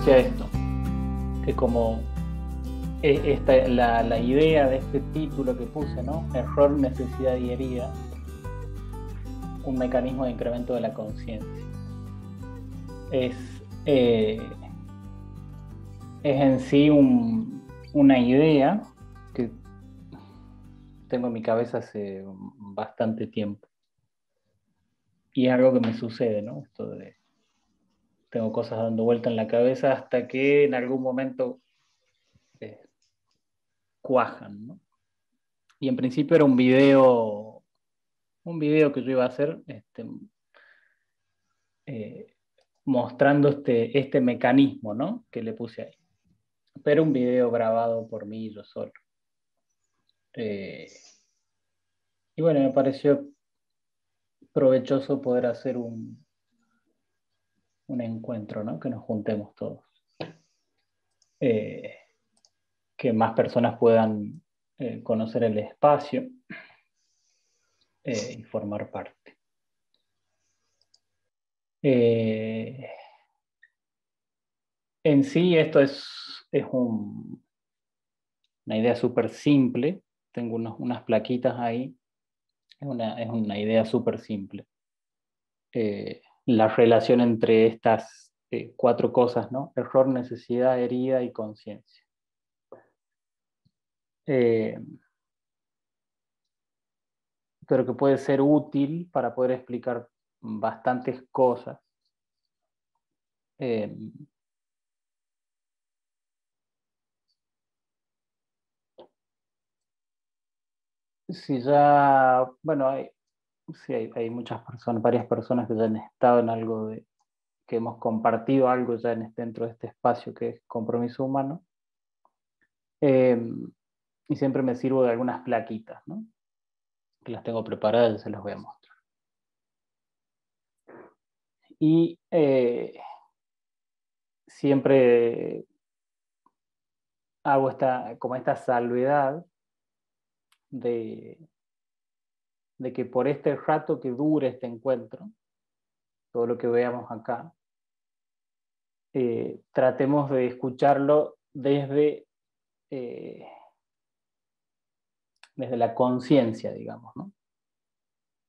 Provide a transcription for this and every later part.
decía esto, que como la idea de este título que puse, ¿no? Error, necesidad y herida, un mecanismo de incremento de la conciencia. Es en sí una idea que tengo en mi cabeza hace bastante tiempo. Y es algo que me sucede, ¿no? Esto de tengo cosas dando vuelta en la cabeza hasta que en algún momento cuajan, ¿no? Y en principio era un video que yo iba a hacer mostrando este mecanismo, ¿no? Que le puse ahí. Pero un video grabado por mí yo solo. Y bueno, me pareció provechoso poder hacer un encuentro, ¿no? Que nos juntemos todos. Que más personas puedan conocer el espacio y formar parte. En sí, esto es una idea súper simple. Tengo unas plaquitas ahí. Es una idea súper simple. La relación entre estas 4 cosas, ¿no? Error, necesidad, herida y conciencia. Pero que puede ser útil para poder explicar bastantes cosas. Si ya, bueno, sí, hay muchas personas, varias personas que ya han estado en algo que hemos compartido algo ya dentro de este espacio que es compromiso humano. Y siempre me sirvo de algunas plaquitas, ¿no? Que las tengo preparadas y se las voy a mostrar. Y siempre hago esta salvedad de que por este rato que dure este encuentro, todo lo que veamos acá, tratemos de escucharlo desde la conciencia, digamos, ¿no?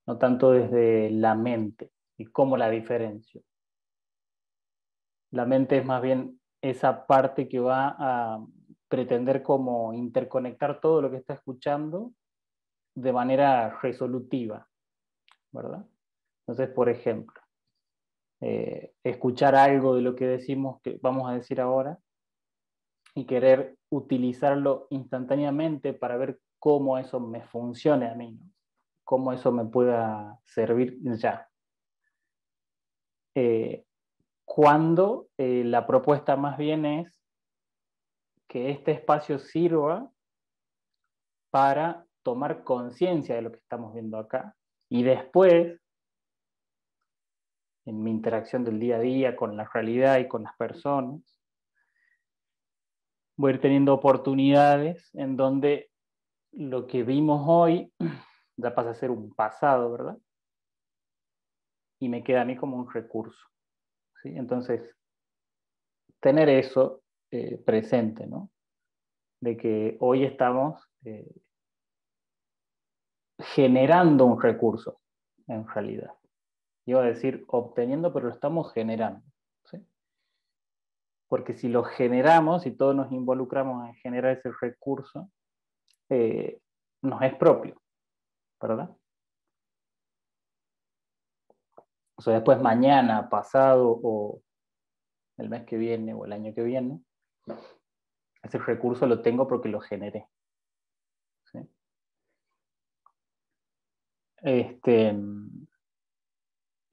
No tanto desde la mente y cómo la diferencio. La mente es más bien esa parte que va a pretender como interconectar todo lo que está escuchando de manera resolutiva, ¿verdad? Entonces, por ejemplo, escuchar algo de lo que decimos, que vamos a decir ahora, y querer utilizarlo instantáneamente para ver cómo eso me funcione a mí, ¿no? Cómo eso me pueda servir ya. Cuando la propuesta más bien es que este espacio sirva para tomar conciencia de lo que estamos viendo acá y después, en mi interacción del día a día con la realidad y con las personas, voy a ir teniendo oportunidades en donde lo que vimos hoy ya pasa a ser un pasado, ¿verdad? Y me queda a mí como un recurso, ¿sí? Entonces, tener eso presente, ¿no? De que hoy estamos generando un recurso, en realidad. Iba a decir obteniendo, pero lo estamos generando, ¿sí? Porque si lo generamos y todos nos involucramos en generar ese recurso, nos es propio, ¿verdad? O sea, después mañana, pasado, o el mes que viene, o el año que viene, ese recurso lo tengo porque lo generé, ¿sí?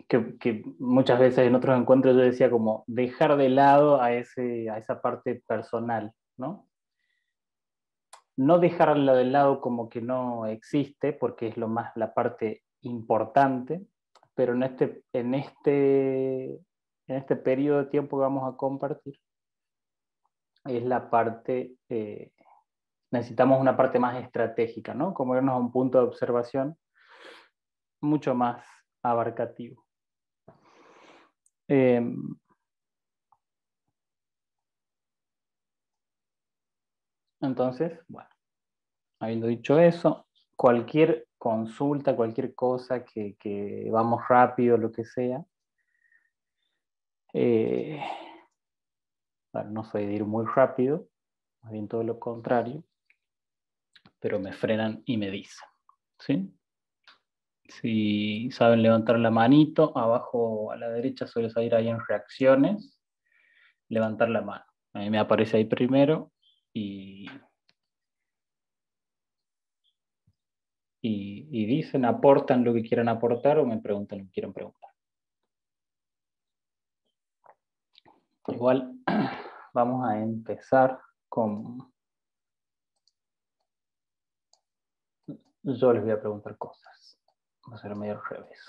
Que muchas veces en otros encuentros yo decía como dejar de lado a esa parte personal, ¿no? No dejarla de lado como que no existe, porque es la parte importante, pero en este periodo de tiempo que vamos a compartir, es la parte, necesitamos una parte más estratégica, ¿no? Como irnos a un punto de observación mucho más abarcativo. Entonces, bueno, habiendo dicho eso, cualquier consulta, cualquier cosa que vamos rápido, lo que sea, bueno, no soy de ir muy rápido, más bien todo lo contrario, pero me frenan y me dicen, ¿sí? Si saben levantar la manito, abajo a la derecha suele salir ahí en reacciones, levantar la mano. A mí me aparece ahí primero y dicen, aportan lo que quieran aportar o me preguntan lo que quieran preguntar. Igual vamos a empezar con... Yo les voy a preguntar cosas. Va a ser medio al revés.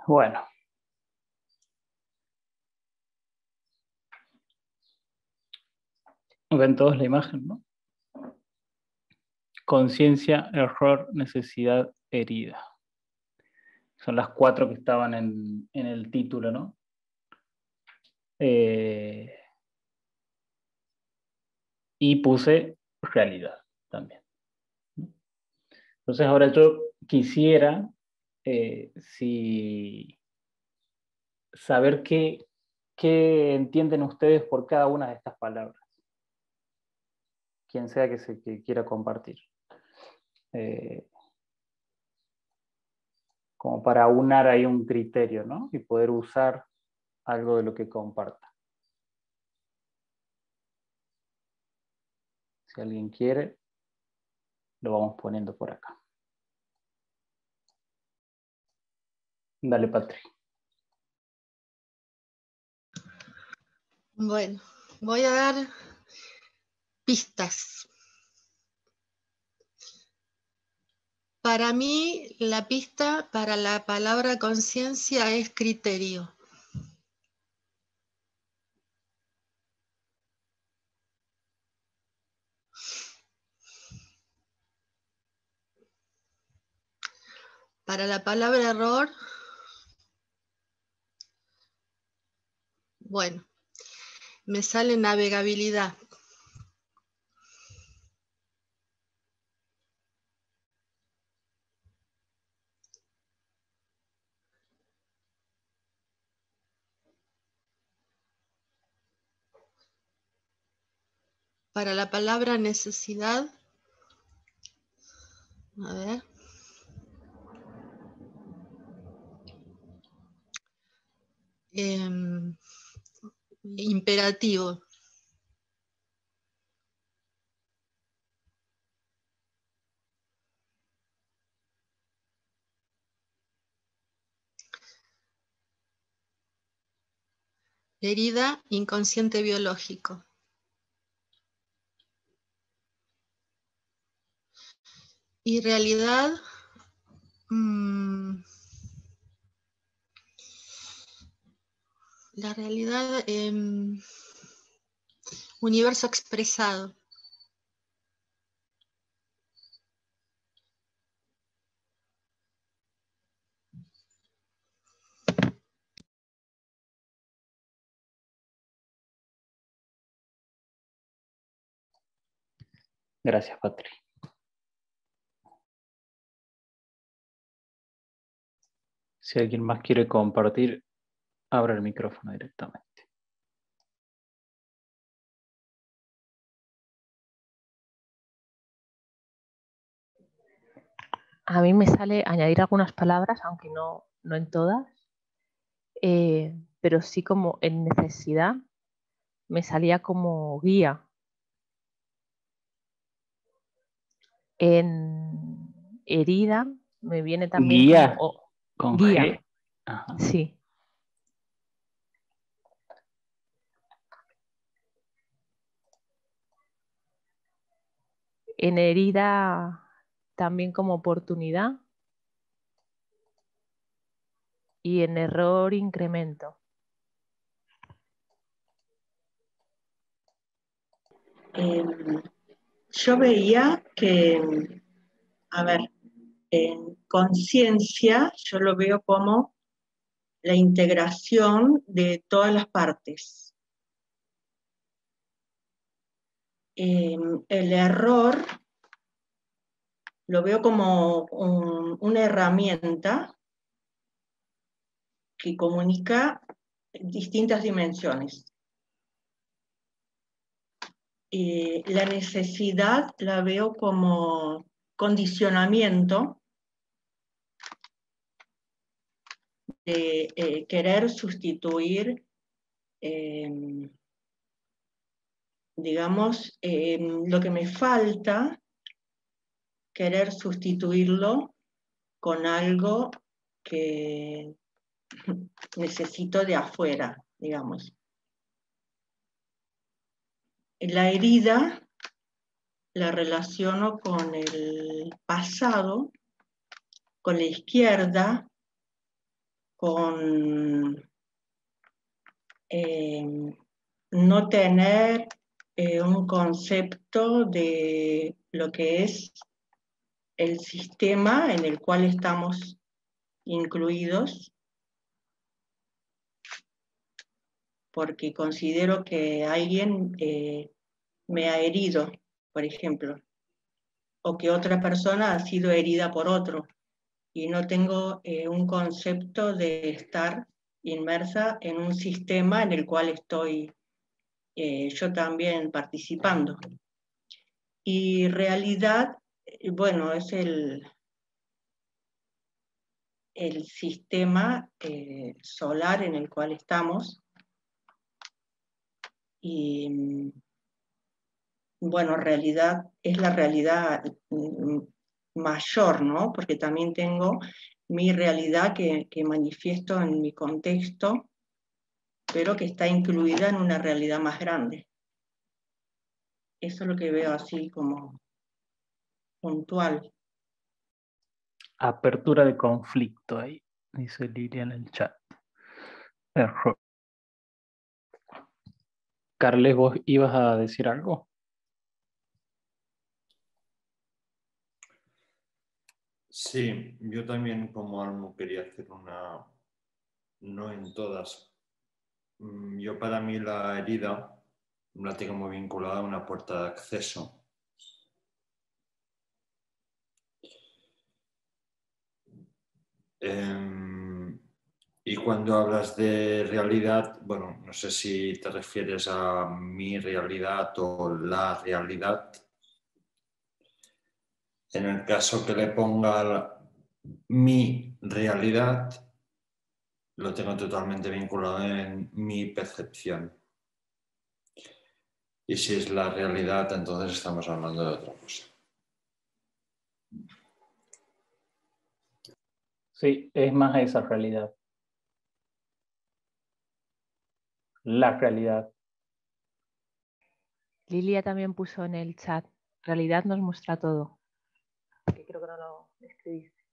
Bueno. Ven todos la imagen, ¿no? Conciencia, error, necesidad, herida. Son las 4 que estaban en el título, ¿no? Y puse realidad también. Entonces ahora yo quisiera saber qué entienden ustedes por cada una de estas palabras. Quien sea que quiera compartir. Como para aunar ahí un criterio, ¿no? Y poder usar algo de lo que comparta. Si alguien quiere, lo vamos poniendo por acá. Dale, Patri. Bueno, voy a dar pistas. Para mí, la pista para la palabra conciencia es criterio. Para la palabra error, bueno, me sale navegabilidad. Para la palabra necesidad, a ver. Imperativo. Herida, inconsciente biológico. Y realidad, la realidad, universo expresado. Gracias, Patri. Si alguien más quiere compartir, abra el micrófono directamente. A mí me sale añadir algunas palabras, aunque no en todas, pero sí como en necesidad me salía como guía. En herida me viene también Guía como con guía. G. Ajá. Sí. En herida también como oportunidad. Y en error incremento. Yo veía que, a ver, en conciencia yo lo veo como la integración de todas las partes. el error lo veo como una herramienta que comunica distintas dimensiones. La necesidad la veo como condicionamiento de querer sustituir, digamos, lo que me falta, querer sustituirlo con algo que necesito de afuera, digamos. La herida la relaciono con el pasado, con la izquierda, con no tener un concepto de lo que es el sistema en el cual estamos incluidos, porque considero que alguien me ha herido, por ejemplo, o que otra persona ha sido herida por otro, y no tengo un concepto de estar inmersa en un sistema en el cual estoy yo también participando. Y realidad, bueno, es el sistema solar en el cual estamos. Y bueno, realidad es la realidad mayor, ¿no? Porque también tengo mi realidad que manifiesto en mi contexto, pero que está incluida en una realidad más grande. Eso es lo que veo así como puntual. Apertura de conflicto ahí, dice Lilia en el chat. Error. Carles, ¿vos ibas a decir algo? Sí, yo también como Almo quería hacer una, no en todas. Yo para mí la herida la tengo muy vinculada a una puerta de acceso. Y cuando hablas de realidad, bueno, no sé si te refieres a mi realidad o la realidad. En el caso que le ponga mi realidad, lo tengo totalmente vinculado en mi percepción. Y si es la realidad, entonces estamos hablando de otra cosa. Sí, es más esa realidad. La realidad. Lilia también puso en el chat, realidad nos muestra todo. Que creo que no lo escribiste.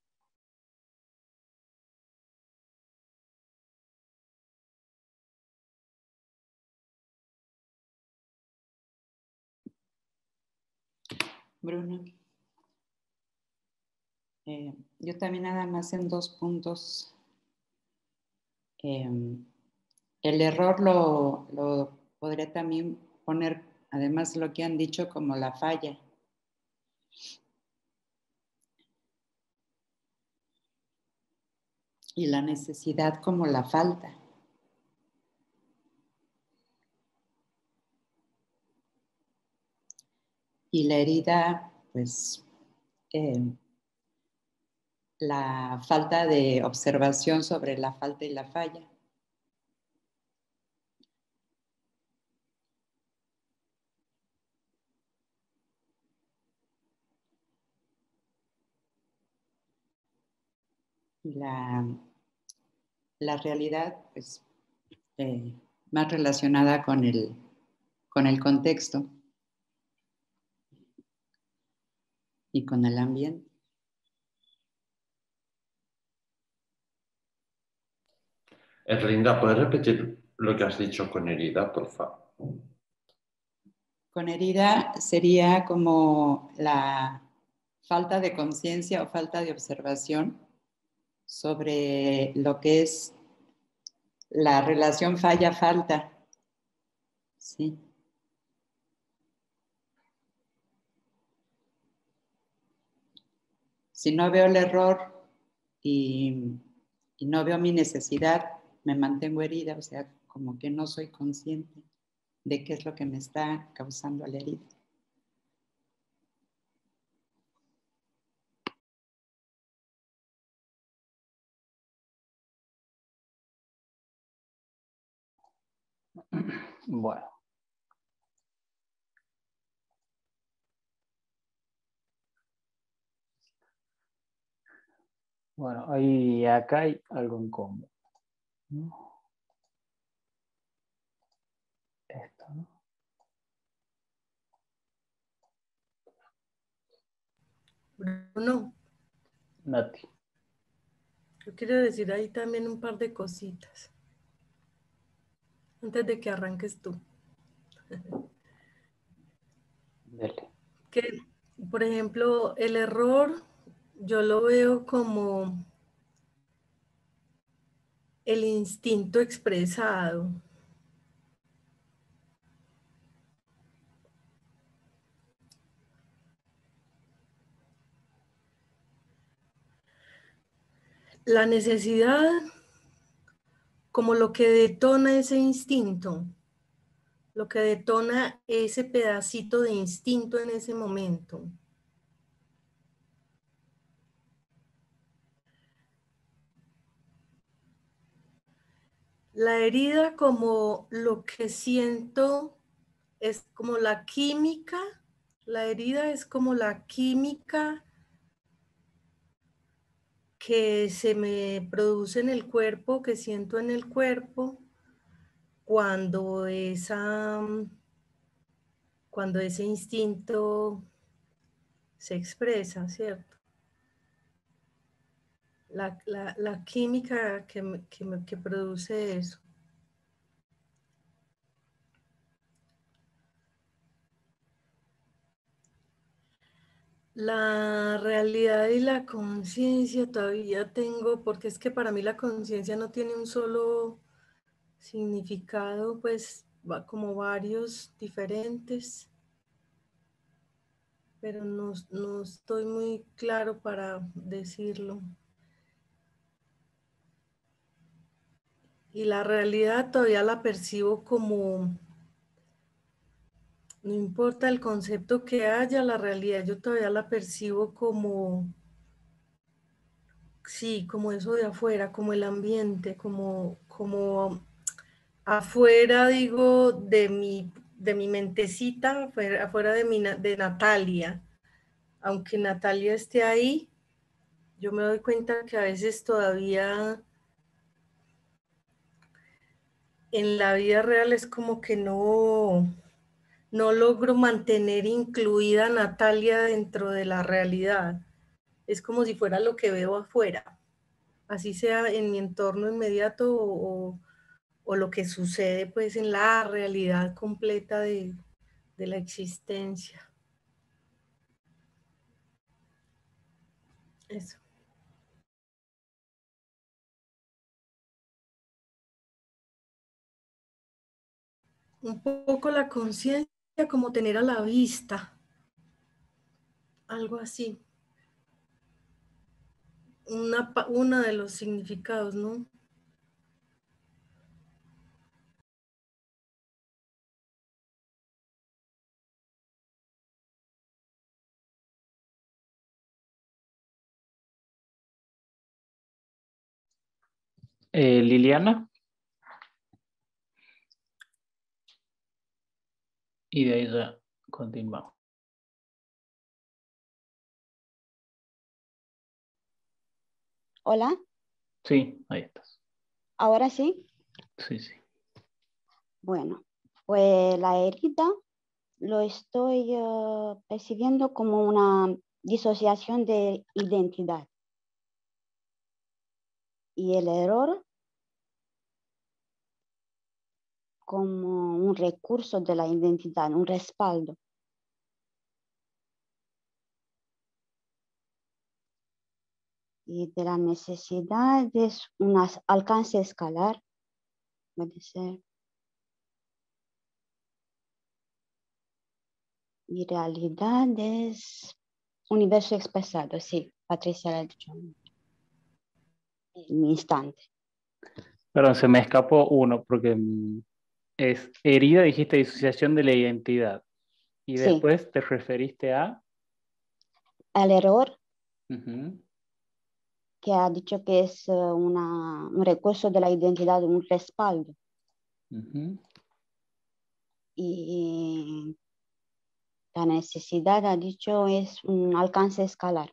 Bruno. Yo también nada más en 2 puntos. El error lo podría también poner, además de lo que han dicho, como la falla. Y la necesidad como la falta. Y la herida, pues, la falta de observación sobre la falta y la falla. Y la realidad, pues, más relacionada con el contexto y con el ambiente. Erlinda, ¿puedes repetir lo que has dicho con herida, por favor? Con herida sería como la falta de conciencia o falta de observación sobre lo que es la relación falla-falta. Sí. Si no veo el error y no veo mi necesidad, me mantengo herida, o sea, como que no soy consciente de qué es lo que me está causando la herida. Bueno. Bueno, ahí acá hay algo en común, ¿no? Esto, ¿no? Bruno, Nati. yo quiero decir ahí también un par de cositas antes de que arranques tú. Dele. Que, por ejemplo, el error yo lo veo como el instinto expresado. La necesidad como lo que detona ese instinto, lo que detona ese pedacito de instinto en ese momento. La herida como lo que siento es como la química, la herida es como la química que se me produce en el cuerpo, que siento en el cuerpo cuando ese instinto se expresa, ¿cierto? La química que produce eso. La realidad y la conciencia todavía tengo, porque es que para mí la conciencia no tiene un solo significado, pues como varios diferentes, pero no estoy muy claro para decirlo. Y la realidad todavía la percibo como, no importa el concepto que haya, la realidad yo todavía la percibo como, sí, como eso de afuera, como el ambiente, como afuera, digo, de mi mentecita, afuera de Natalia. Aunque Natalia esté ahí, yo me doy cuenta que a veces todavía en la vida real es como que no logro mantener incluida a Natalia dentro de la realidad. Es como si fuera lo que veo afuera, así sea en mi entorno inmediato o lo que sucede pues en la realidad completa de la existencia. Eso. Un poco la conciencia como tener a la vista, algo así. Una de los significados, ¿no? Liliana. Y de ahí ya continuamos. Hola, Sí, ahí estás. ¿ahora sí? Sí, sí. Bueno, pues la herida lo estoy percibiendo como una disociación de identidad. Y el error como un recurso de la identidad, un respaldo. Y de la necesidad es un alcance escalar, puede ser. Y realidad es universo expresado, sí. Patricia le ha dicho en un instante. Perdón, se me escapó uno porque es herida, dijiste disociación de la identidad. Y Sí. después te referiste a... El error Ujú. que ha dicho que es un recurso de la identidad, un respaldo. Ujú. Y la necesidad, ha dicho, es un alcance escalar.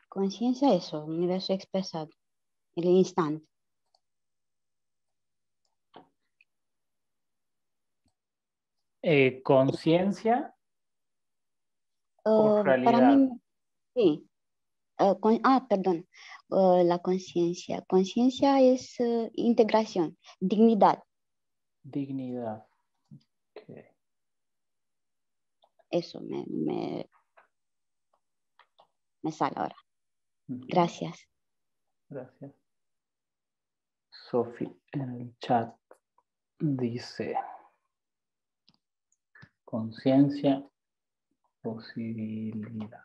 Conciencia, eso, universo expresado, el instante. Conciencia o Para realidad. mí, sí. Perdón. La conciencia. Conciencia es integración, dignidad. Dignidad. Okay. Eso me sale ahora. Ujú. Gracias. Gracias. Sofi en el chat dice conciencia, posibilidad.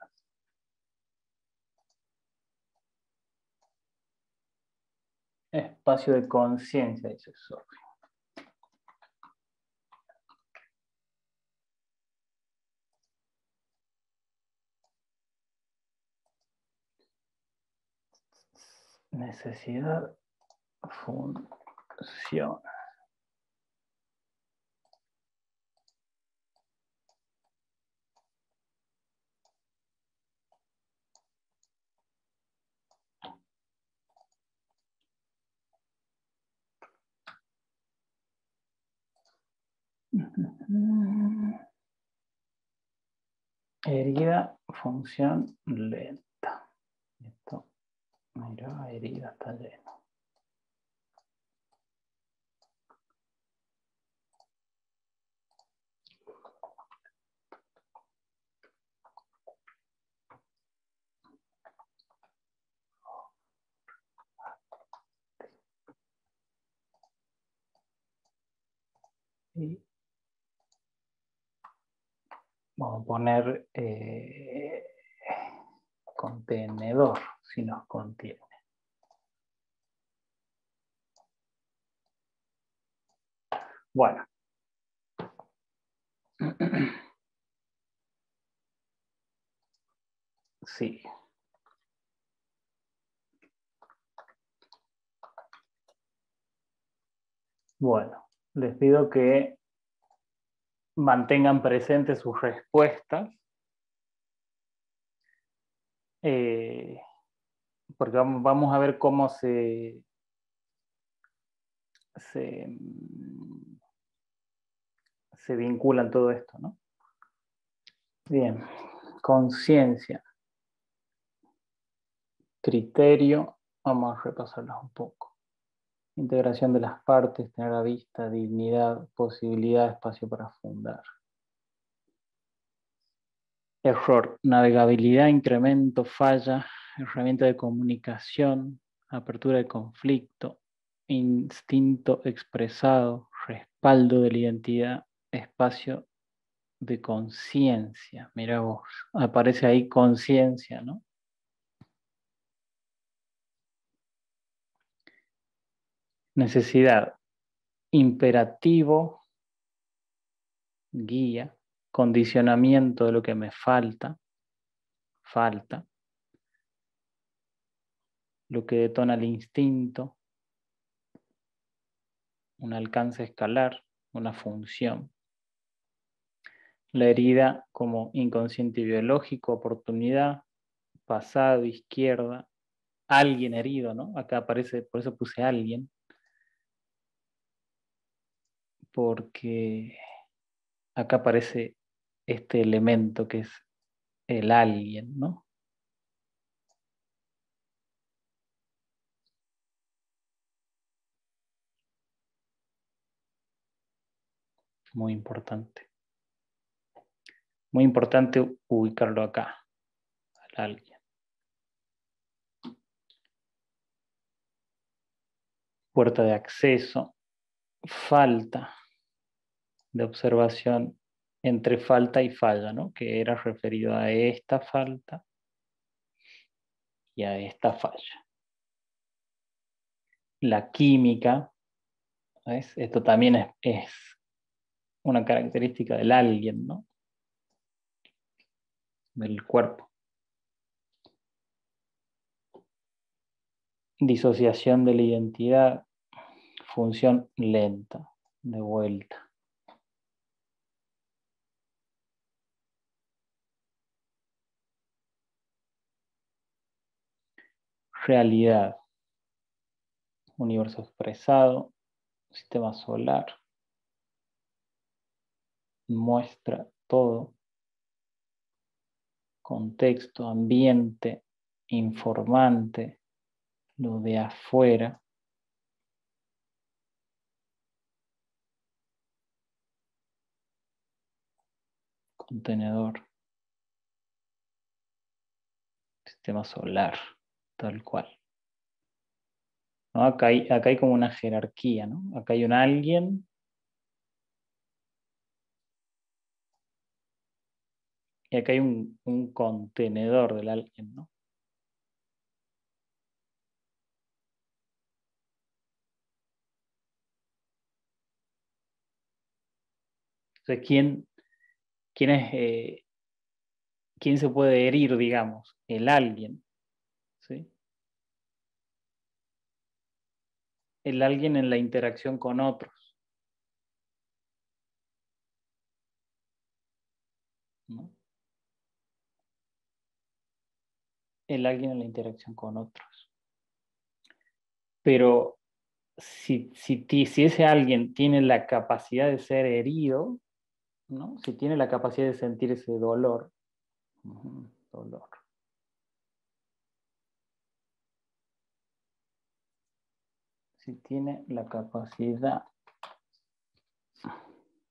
Espacio de conciencia, dice Sofi. Necesidad, función. Herida, función lenta. Esto, mira, herida está lleno. Y vamos a poner contenedor, si nos contiene. Bueno. Sí. Bueno, les pido que mantengan presentes sus respuestas, porque vamos a ver cómo se vinculan todo esto, ¿no? Bien, conciencia, criterio, vamos a repasarlos un poco. Integración de las partes, tener a vista, dignidad, posibilidad, espacio para fundar. Error, navegabilidad, incremento, falla, herramienta de comunicación, apertura de conflicto, instinto expresado, respaldo de la identidad, espacio de conciencia. Mira vos, aparece ahí conciencia, ¿no? Necesidad, imperativo, guía, condicionamiento de lo que me falta, lo que detona el instinto, un alcance escalar, una función. La herida como inconsciente biológico, oportunidad, pasado, izquierda, alguien herido, ¿no? Acá aparece, por eso puse alguien, porque acá aparece este elemento que es el alguien, ¿no? Muy importante. Muy importante ubicarlo acá, al alguien. puerta de acceso, falta de observación entre falta y falla, ¿no? Que era referido a esta falta y a esta falla. La química, ¿ves? Esto también es una característica del alguien, ¿no? Del cuerpo. Disociación de la identidad, función lenta, de vuelta. Realidad, universo expresado, sistema solar, muestra todo, contexto, ambiente, informante, lo de afuera. Contenedor, sistema solar, tal cual. ¿No? Acá hay como una jerarquía, ¿no? Acá hay un alguien y acá hay un contenedor del alguien, ¿no? Entonces, ¿quién se puede herir, digamos? El alguien, ¿sí? El alguien en la interacción con otros, ¿no? El alguien en la interacción con otros. Pero si ese alguien tiene la capacidad de ser herido, ¿no? Si tiene la capacidad de sentir ese dolor, dolor. Si tiene la capacidad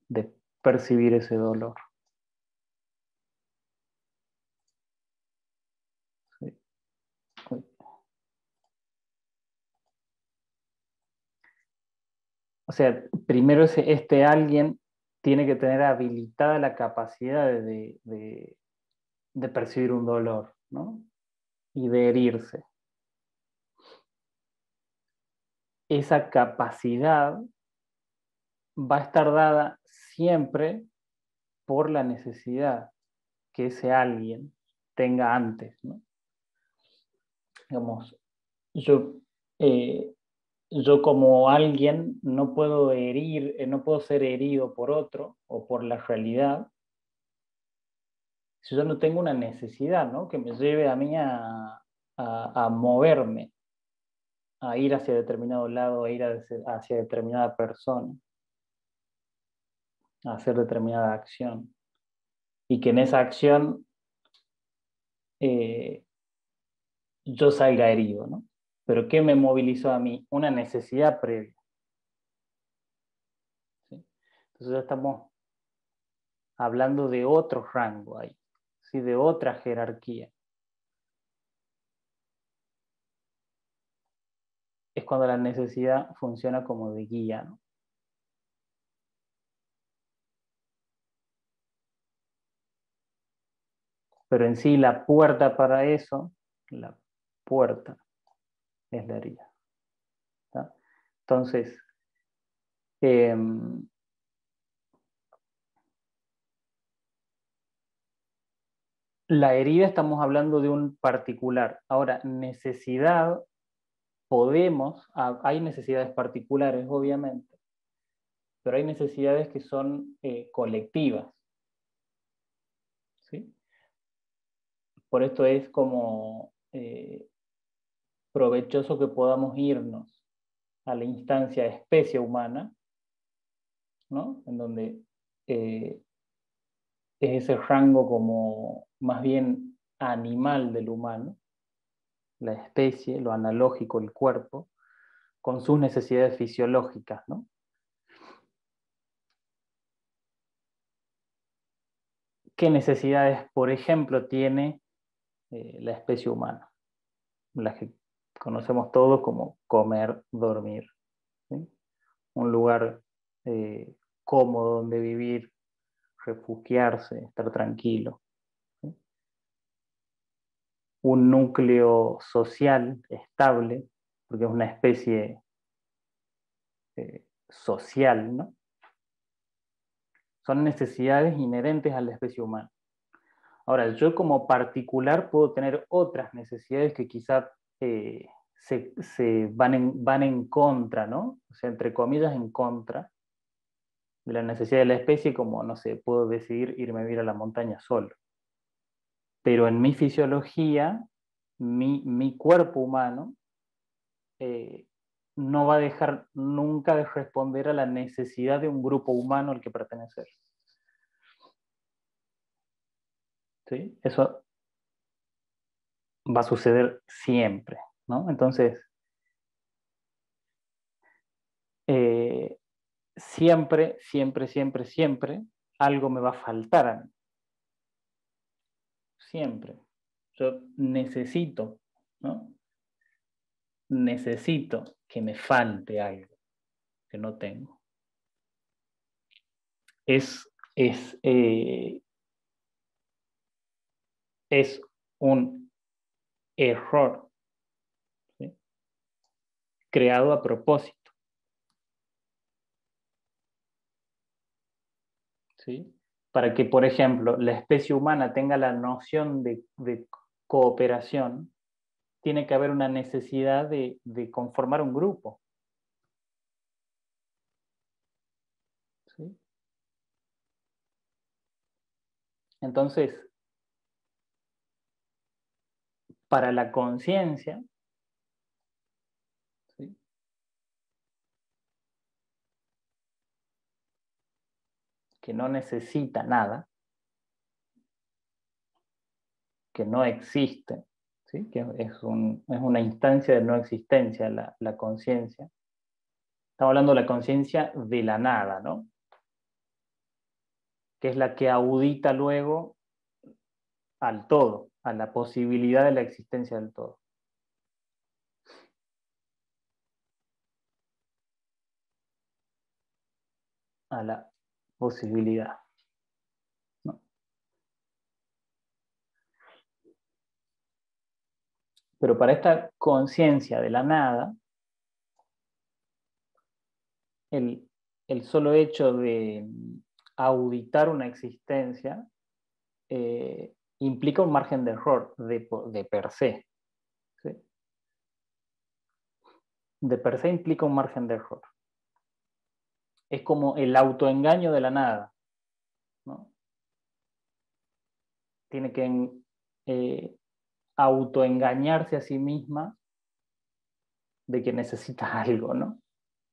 de percibir ese dolor. Sí. O sea, primero este alguien tiene que tener habilitada la capacidad de percibir un dolor, ¿no? Y de herirse. Esa capacidad va a estar dada siempre por la necesidad que ese alguien tenga antes, ¿no? Digamos, yo como alguien no puedo no puedo ser herido por otro o por la realidad si yo no tengo una necesidad, ¿no? Que me lleve a mí a moverme, a ir hacia determinado lado, a ir hacia determinada persona, a hacer determinada acción. Y que en esa acción yo salga herido, ¿no? Pero ¿qué me movilizó a mí? Una necesidad previa. ¿Sí? Entonces ya estamos hablando de otro rango ahí, ¿sí? De otra jerarquía. Es cuando la necesidad funciona como de guía, ¿no? Pero en sí la puerta para eso, la puerta es la herida. ¿Tá? Entonces, la herida estamos hablando de un particular. Ahora, necesidad, hay necesidades particulares, obviamente, pero hay necesidades que son colectivas. ¿Sí? Por esto es como provechoso que podamos irnos a la instancia especie humana, ¿no? En donde es ese rango como más bien animal del humano, la especie, lo analógico, el cuerpo, con sus necesidades fisiológicas, ¿no? ¿Qué necesidades, por ejemplo, tiene la especie humana? Las que conocemos todos como comer, dormir ¿sí? Un lugar cómodo donde vivir, refugiarse, estar tranquilo. ¿Sí? Un núcleo social estable, porque es una especie social, ¿no? Son necesidades inherentes a la especie humana. Ahora, yo como particular puedo tener otras necesidades que quizá se van en contra, ¿no? O sea, entre comillas, en contra de la necesidad de la especie, como, no sé, puedo decidir irme a vivir a la montaña solo. Pero en mi fisiología, mi cuerpo humano no va a dejar nunca de responder a la necesidad de un grupo humano al que pertenecer. ¿Sí? Eso va a suceder siempre, ¿no? Entonces, siempre, siempre, siempre, siempre, algo me va a faltar a mí. Siempre. Yo necesito, ¿no? Necesito que me falte algo que no tengo. Es un error, ¿sí? Creado a propósito. ¿Sí? Para que, por ejemplo, la especie humana tenga la noción de cooperación, tiene que haber una necesidad de conformar un grupo. ¿Sí? Entonces, para la conciencia, ¿sí? Que no necesita nada, que no existe, ¿sí? Que es una instancia de no existencia la conciencia. Estamos hablando de la conciencia de la nada, ¿no? Que es la que audita luego al todo, a la posibilidad de la existencia del todo. A la posibilidad, ¿no? Pero para esta conciencia de la nada, el solo hecho de auditar una existencia implica un margen de error de per se. ¿Sí? De per se implica un margen de error. Es como el autoengaño de la nada, ¿no? Tiene que autoengañarse a sí misma de que necesita algo, ¿no?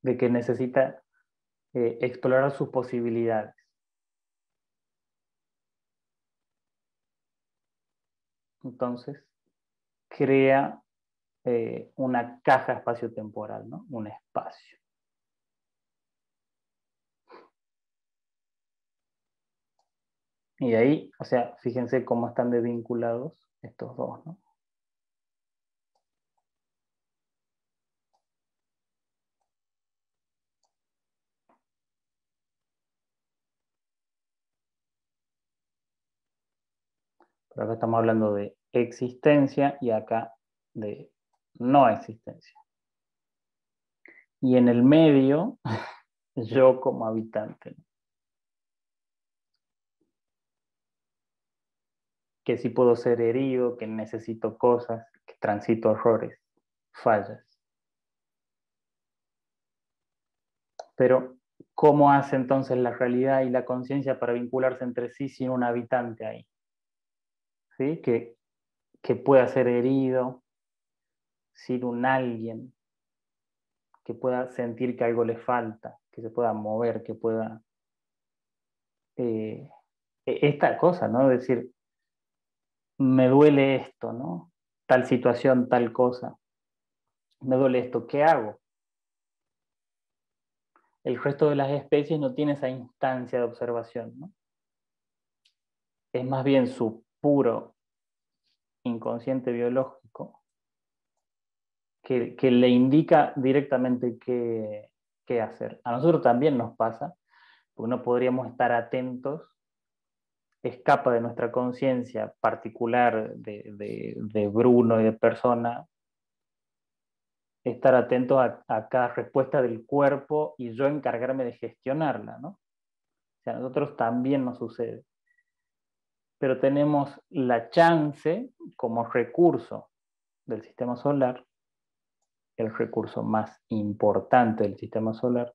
De que necesita explorar sus posibilidades. Entonces, crea una caja espaciotemporal, ¿no? Un espacio. Y de ahí, o sea, fíjense cómo están desvinculados estos dos, ¿no? Pero acá estamos hablando de existencia y acá de no existencia. Y en el medio, yo como habitante, ¿no? Que sí puedo ser herido, que necesito cosas, que transito errores, fallas. Pero, ¿cómo hace entonces la realidad y la conciencia para vincularse entre sí sin un habitante ahí? ¿Sí? Que pueda ser herido sin un alguien, que pueda sentir que algo le falta, que se pueda mover, que pueda... esta cosa, ¿no? Es decir, me duele esto, ¿no? Tal situación, tal cosa. Me duele esto, ¿qué hago? El resto de las especies no tiene esa instancia de observación, ¿no? Es más bien su puro inconsciente biológico que le indica directamente qué qué hacer. A nosotros también nos pasa, porque no podríamos estar atentos, escapa de nuestra conciencia particular de Bruno y de persona, estar atentos a cada respuesta del cuerpo y yo encargarme de gestionarla, ¿no? O sea, a nosotros también nos sucede. Pero tenemos la chance como recurso del sistema solar, el recurso más importante del sistema solar,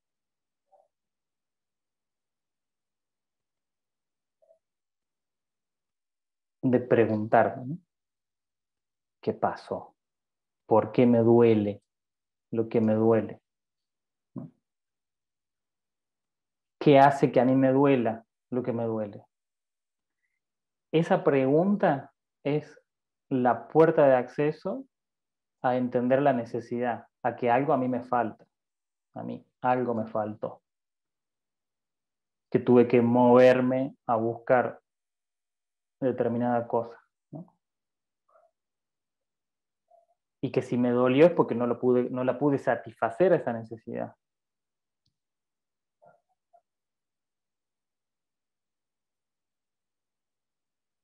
de preguntarme, ¿no? ¿Qué pasó? ¿Por qué me duele lo que me duele? ¿No? ¿Qué hace que a mí me duela lo que me duele? Esa pregunta es la puerta de acceso a entender la necesidad, a que algo a mí me falta. A mí algo me faltó. Que tuve que moverme a buscar determinada cosa, ¿no? Y que si me dolió es porque no la pude satisfacer esa necesidad.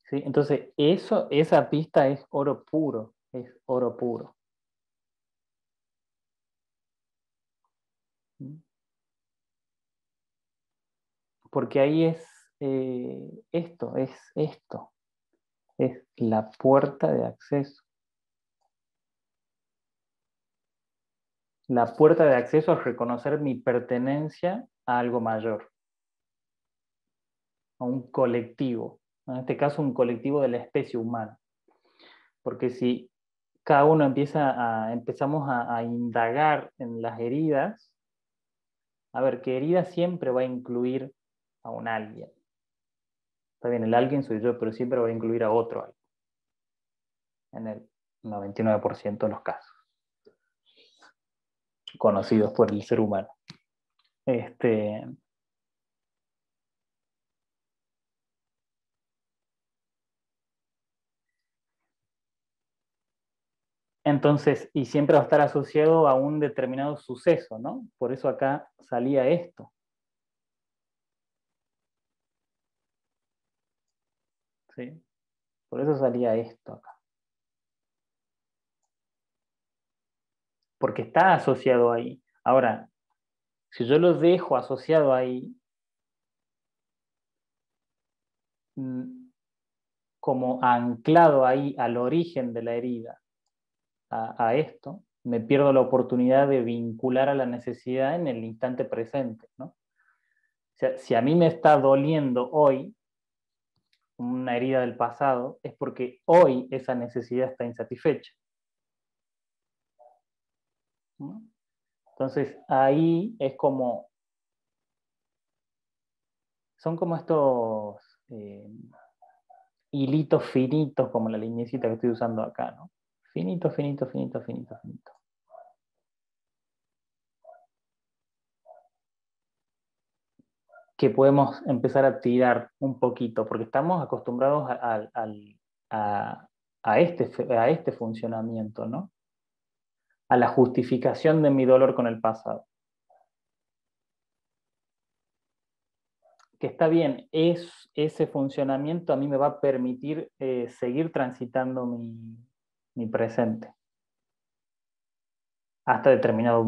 ¿Sí? Entonces, esa pista es oro puro, es oro puro. Porque ahí es esto, es la puerta de acceso. La puerta de acceso es reconocer mi pertenencia a algo mayor, a un colectivo, en este caso un colectivo de la especie humana. Porque si cada uno empezamos a indagar en las heridas, a ver, ¿qué herida siempre va a incluir a un alguien? Está bien, el alguien soy yo, pero siempre va a incluir a otro alguien, en el 99% de los casos conocidos por el ser humano. Entonces, y siempre va a estar asociado a un determinado suceso, ¿no? Por eso acá salía esto. ¿Sí? Por eso salía esto acá. Porque está asociado ahí. Ahora, si yo lo dejo asociado ahí, como anclado ahí al origen de la herida, a esto, me pierdo la oportunidad de vincular a la necesidad en el instante presente, ¿no? O sea, si a mí me está doliendo hoy una herida del pasado, es porque hoy esa necesidad está insatisfecha, ¿no? Entonces ahí es como, son como estos hilitos finitos, como la linecita que estoy usando acá, ¿no? Finito, finito, finito, finito, finito. Que podemos empezar a tirar un poquito, porque estamos acostumbrados a este funcionamiento, ¿no? A la justificación de mi dolor con el pasado. Que está bien, ese funcionamiento a mí me va a permitir seguir transitando mi presente hasta determinado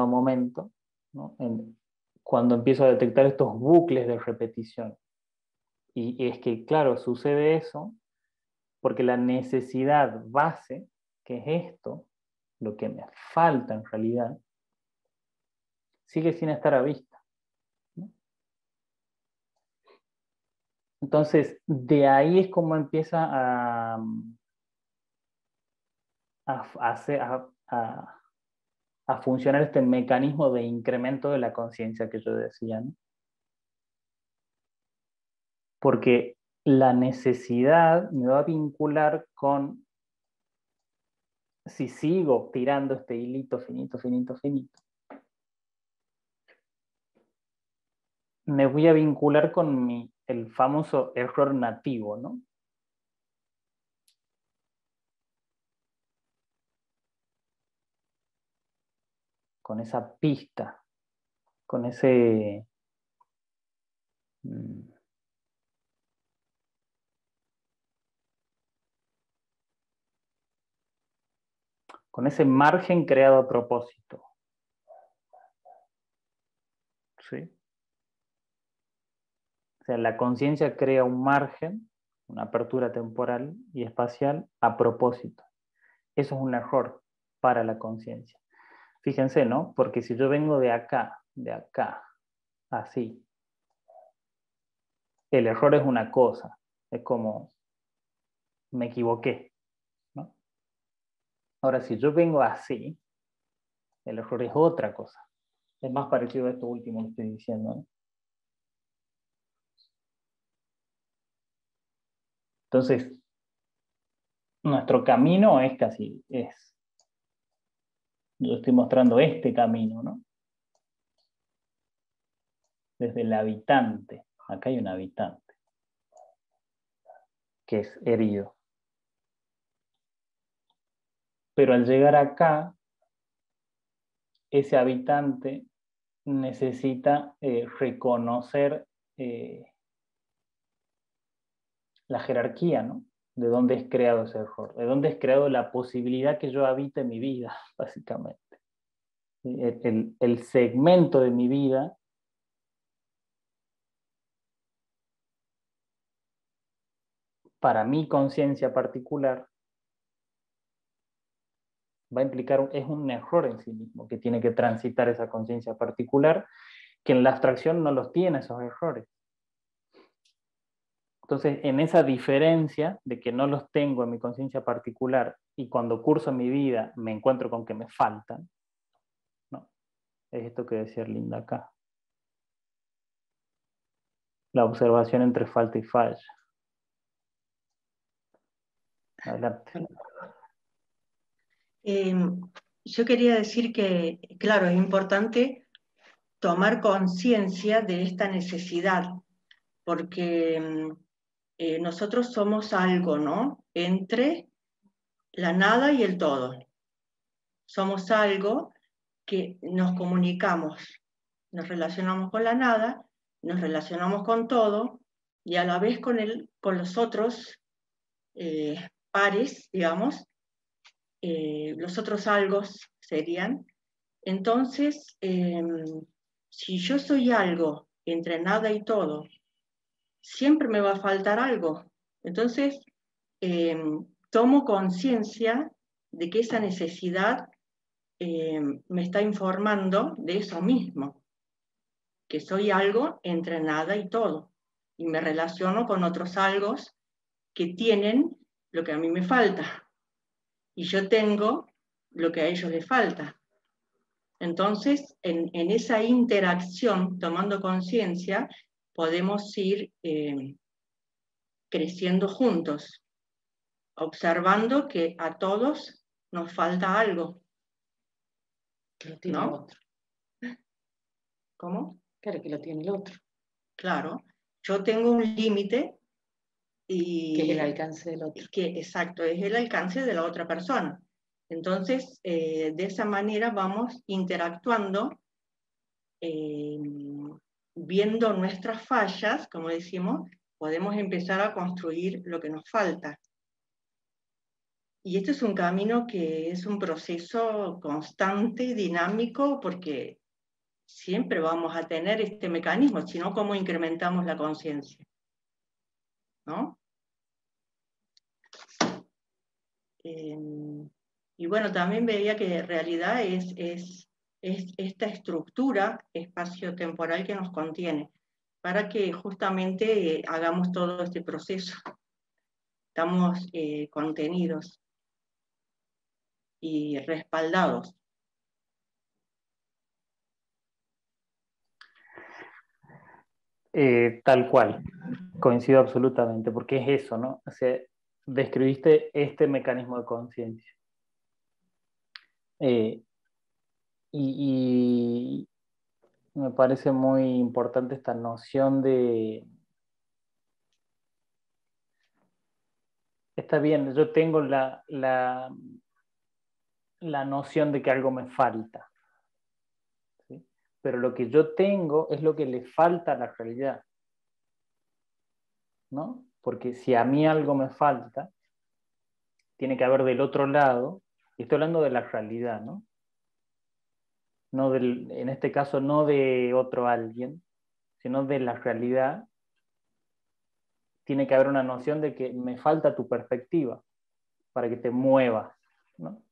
momento, ¿no? Cuando empiezo a detectar estos bucles de repetición. Y es que, claro, sucede eso porque la necesidad base, que es esto, lo que me falta en realidad, sigue sin estar a vista, ¿no? Entonces, de ahí es como empieza a funcionar este mecanismo de incremento de la conciencia que yo decía, ¿no? Porque la necesidad me va a vincular con, si sigo tirando este hilito finito, finito, finito, me voy a vincular con el famoso error nativo, ¿no? Con esa pista con ese margen creado a propósito. ¿Sí? O sea, la conciencia crea un margen, una apertura temporal y espacial a propósito. Eso es un error para la conciencia. Fíjense, ¿no? Porque si yo vengo de acá, así, el error es una cosa, es como me equivoqué, ¿no? Ahora, si yo vengo así, el error es otra cosa. Es más parecido a esto último que estoy diciendo, ¿no? Entonces, nuestro camino es yo estoy mostrando este camino, ¿no? Desde el habitante. Acá hay un habitante que es herido. Pero al llegar acá, ese habitante necesita reconocer la jerarquía, ¿no? De dónde es creado ese error, de dónde es creado la posibilidad que yo habite mi vida, básicamente. El segmento de mi vida para mi conciencia particular va a implicar, es un error en sí mismo, que tiene que transitar esa conciencia particular, que en la abstracción no los tiene esos errores. Entonces, en esa diferencia de que no los tengo en mi conciencia particular y cuando curso mi vida me encuentro con que me faltan, ¿no? Es esto que decía Linda acá. La observación entre falta y falla. Adelante. Yo quería decir que, claro, es importante tomar conciencia de esta necesidad, porque nosotros somos algo, ¿no? Entre la nada y el todo. Somos algo que nos comunicamos, nos relacionamos con la nada, nos relacionamos con todo y a la vez con los otros pares, digamos, los otros algos serían. Entonces, si yo soy algo entre nada y todo, siempre me va a faltar algo. Entonces, tomo conciencia de que esa necesidad me está informando de eso mismo, que soy algo entre nada y todo, y me relaciono con otros algos que tienen lo que a mí me falta, y yo tengo lo que a ellos les falta. Entonces, en esa interacción, tomando conciencia, podemos ir creciendo juntos, observando que a todos nos falta algo. Que lo tiene ¿no? el otro. ¿Cómo? Claro, que lo tiene el otro. Claro. Yo tengo un límite y... Que es el alcance del otro. Exacto, es el alcance de la otra persona. Entonces, de esa manera vamos interactuando, viendo nuestras fallas, como decimos, podemos empezar a construir lo que nos falta. Y este es un camino que es un proceso constante, dinámico, porque siempre vamos a tener este mecanismo, sino cómo incrementamos la conciencia, ¿no? Y bueno, también veía que en realidad es esta estructura espacio-temporal que nos contiene, para que justamente hagamos todo este proceso. Estamos contenidos y respaldados. Tal cual, coincido absolutamente, porque es eso, ¿no? O sea, describiste este mecanismo de conciencia. Y me parece muy importante esta noción de... Está bien, yo tengo la noción de que algo me falta, ¿sí? pero lo que yo tengo es lo que le falta a la realidad, ¿no? Porque si a mí algo me falta, tiene que haber del otro lado, y estoy hablando de la realidad, ¿no? No en este caso no de otro alguien, sino de la realidad. Tiene que haber una noción de que me falta tu perspectiva para que te muevas, ¿no?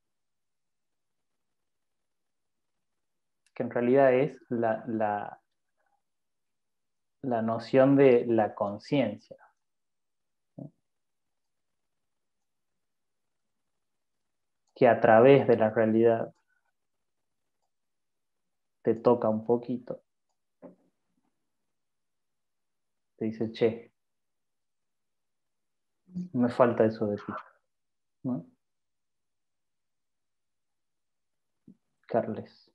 Que en realidad es la noción de la conciencia, ¿no? Que a través de la realidad te toca un poquito, te dice, che, me falta eso de ti, ¿no? Carles.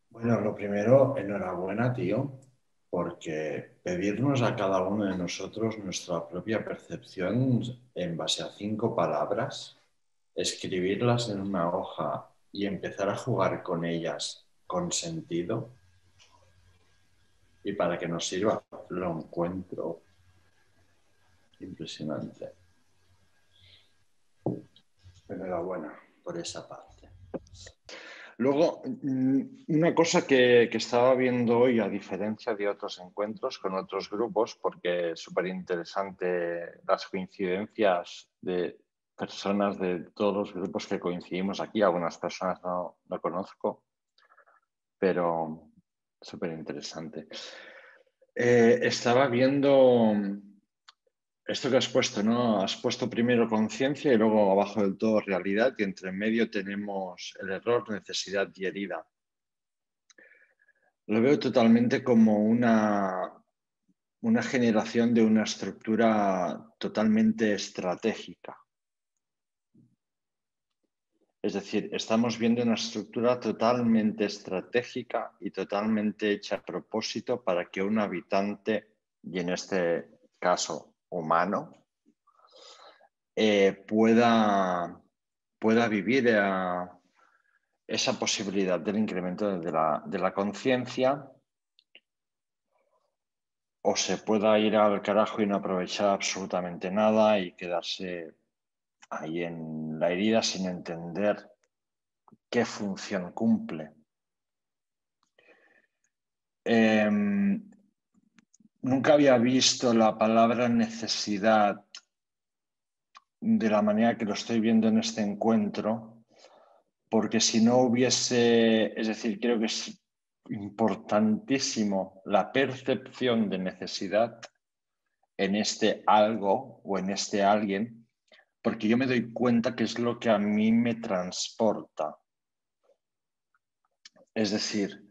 Bueno, lo primero, enhorabuena, tío, porque pedirnos a cada uno de nosotros nuestra propia percepción en base a 5 palabras, escribirlas en una hoja y empezar a jugar con ellas con sentido, y para que nos sirva, lo encuentro impresionante. Enhorabuena por esa parte. Luego, una cosa que estaba viendo hoy, a diferencia de otros encuentros con otros grupos, porque es súper interesante las coincidencias de personas de todos los grupos que coincidimos aquí. Algunas personas no conozco, pero súper interesante. Estaba viendo esto que has puesto, ¿no? Has puesto primero conciencia y luego abajo del todo realidad, y entre medio tenemos el error, necesidad y herida. Lo veo totalmente como una generación de una estructura totalmente estratégica. Es decir, estamos viendo una estructura totalmente estratégica y totalmente hecha a propósito para que un habitante, y en este caso humano, pueda vivir esa posibilidad del incremento de la conciencia, o se pueda ir al carajo y no aprovechar absolutamente nada y quedarse ahí en la herida sin entender qué función cumple. Nunca había visto la palabra necesidad de la manera que lo estoy viendo en este encuentro, porque si no hubiese, es decir, creo que es importantísimo la percepción de necesidad en este algo o en este alguien, porque yo me doy cuenta que es lo que a mí me transporta. Es decir,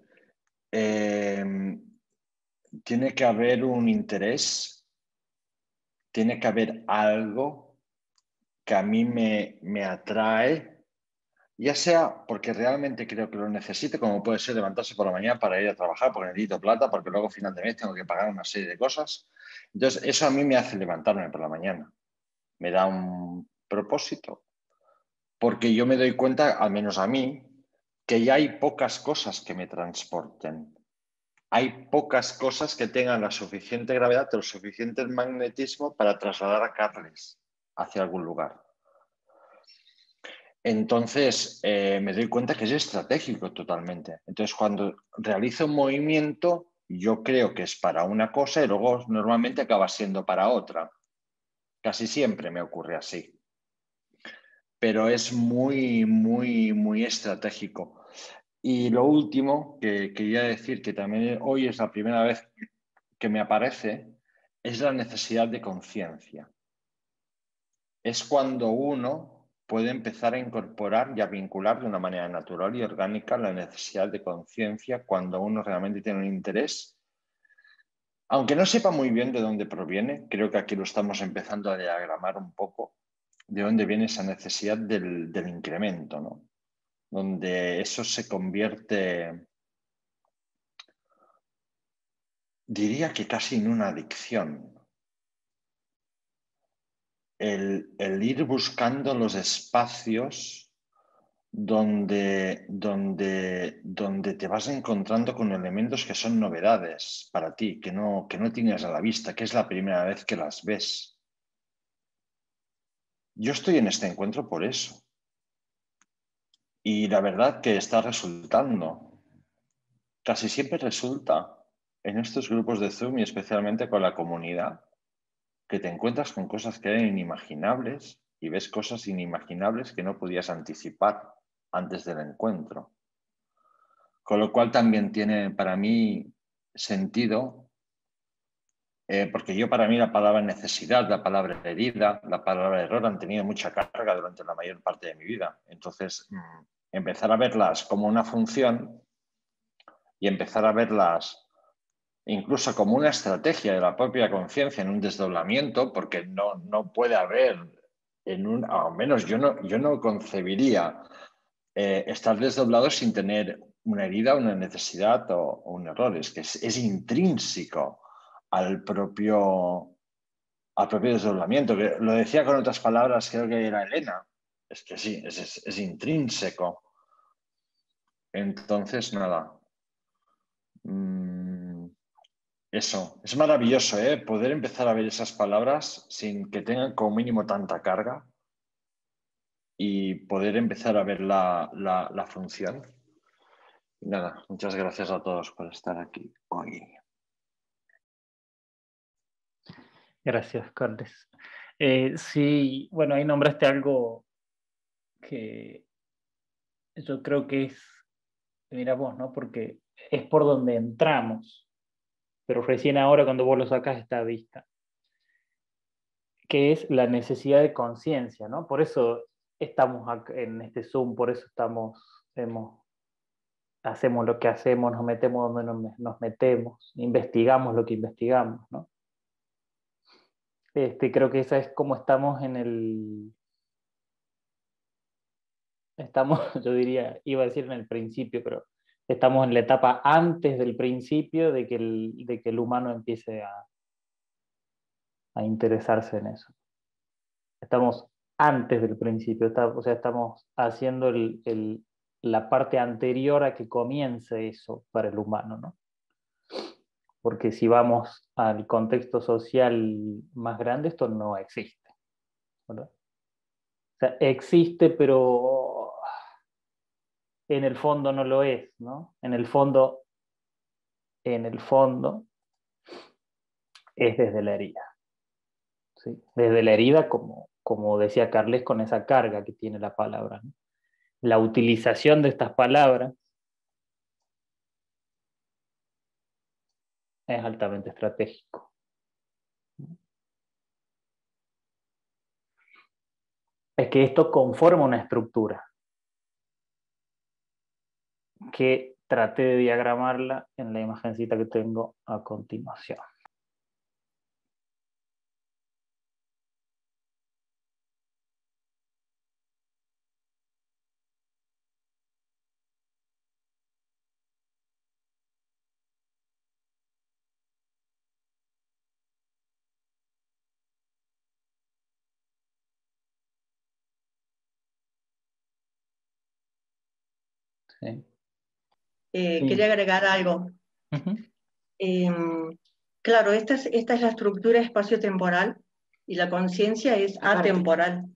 tiene que haber un interés, tiene que haber algo que a mí me atrae, ya sea porque realmente creo que lo necesite, como puede ser levantarse por la mañana para ir a trabajar porque necesito plata, porque luego a final de mes tengo que pagar una serie de cosas. Entonces, eso a mí me hace levantarme por la mañana. Me da un propósito, porque yo me doy cuenta, al menos a mí, que ya hay pocas cosas que me transporten. Hay pocas cosas que tengan la suficiente gravedad, el suficiente magnetismo para trasladar a Carles hacia algún lugar. Entonces, me doy cuenta que es estratégico totalmente. Entonces, cuando realizo un movimiento, yo creo que es para una cosa y luego normalmente acaba siendo para otra. Casi siempre me ocurre así. Pero es muy, muy, muy estratégico. Y lo último que quería decir, que también hoy es la primera vez que me aparece, es la necesidad de conciencia. Es cuando uno puede empezar a incorporar y a vincular de una manera natural y orgánica la necesidad de conciencia cuando uno realmente tiene un interés. Aunque no sepa muy bien de dónde proviene, creo que aquí lo estamos empezando a diagramar un poco, de dónde viene esa necesidad del incremento, ¿no? Donde eso se convierte, diría que casi en una adicción. El ir buscando los espacios donde te vas encontrando con elementos que son novedades para ti, que no tienes a la vista, que es la primera vez que las ves. Yo estoy en este encuentro por eso. Y la verdad que está resultando. Casi siempre resulta en estos grupos de Zoom y especialmente con la comunidad, que te encuentras con cosas que eran inimaginables y ves cosas inimaginables que no podías anticipar antes del encuentro. Con lo cual también tiene para mí sentido, porque yo para mí la palabra necesidad, la palabra herida, la palabra error han tenido mucha carga durante la mayor parte de mi vida. Entonces, empezar a verlas como una función y empezar a verlas incluso como una estrategia de la propia conciencia en un desdoblamiento, porque no puede haber, al menos yo no concebiría estar desdoblado sin tener una herida, una necesidad o un error. Es que es intrínseco al propio desdoblamiento. Que lo decía con otras palabras, creo que era Elena. Es que sí, es intrínseco. Entonces, nada. Eso, es maravilloso, poder empezar a ver esas palabras sin que tengan como mínimo tanta carga y poder empezar a ver la función. Y nada, muchas gracias a todos por estar aquí hoy. Gracias, Carles. Sí, bueno, ahí nombraste algo que yo creo que es, mira vos, ¿no? Porque es por donde entramos, pero recién ahora cuando vos lo sacás está a vista, que es la necesidad de conciencia, ¿no? Por eso estamos en este Zoom, por eso hacemos lo que hacemos, nos metemos donde nos metemos, investigamos lo que investigamos, ¿no? Creo que esa es como estamos yo diría, iba a decir en el principio, pero estamos en la etapa antes del principio de que el humano empiece a interesarse en eso. Estamos antes del principio, o sea, estamos haciendo la parte anterior a que comience eso para el humano, ¿no? Porque si vamos al contexto social más grande, esto no existe, ¿verdad? O sea, existe, pero en el fondo no lo es, ¿no? En el fondo es desde la herida, ¿sí? Desde la herida, como decía Carles, con esa carga que tiene la palabra, ¿no? La utilización de estas palabras es altamente estratégico. Es que esto conforma una estructura que traté de diagramarla en la imagencita que tengo a continuación. ¿Sí? Quería agregar algo. Claro, esta es la estructura espacio-temporal y la conciencia es atemporal.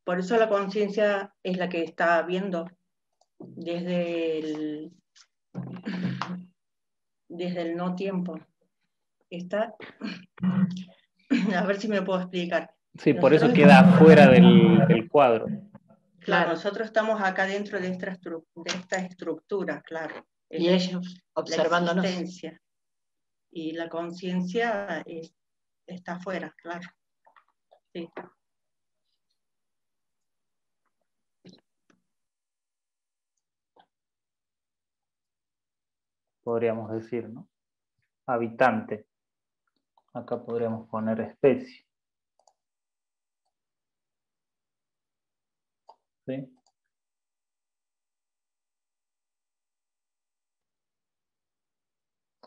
Por eso la conciencia es la que está viendo desde el no tiempo. Está, a ver si me puedo explicar. Sí, por eso queda fuera del cuadro. Claro, nosotros estamos acá dentro de esta estructura, claro. Y ellos observándonos. La existencia. Y la conciencia está afuera, claro. Sí. Podríamos decir, ¿no? Habitante. Acá podríamos poner especie. ¿Sí?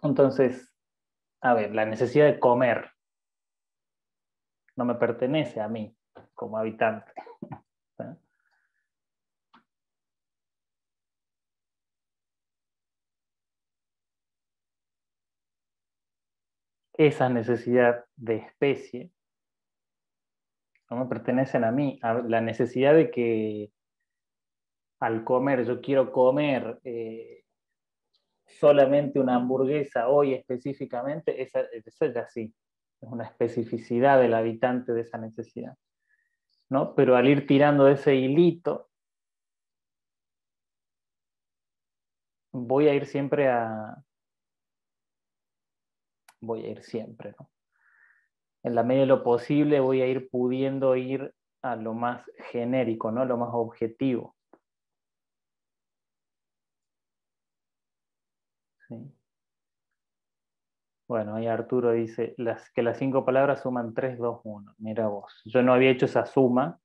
Entonces, a ver, la necesidad de comer no me pertenece a mí como habitante. ¿sí? Esa necesidad de especie no me pertenecen a mí. La necesidad de que al comer, yo quiero comer solamente una hamburguesa hoy específicamente, esa ya sí, es una especificidad del habitante de esa necesidad, ¿no? Pero al ir tirando de ese hilito, voy a ir siempre, ¿no? En la medida de lo posible voy a ir pudiendo ir a lo más genérico, ¿no? Lo más objetivo. ¿Sí? Bueno, ahí Arturo dice que las 5 palabras suman 3, 2, 1. Mira vos, yo no había hecho esa suma,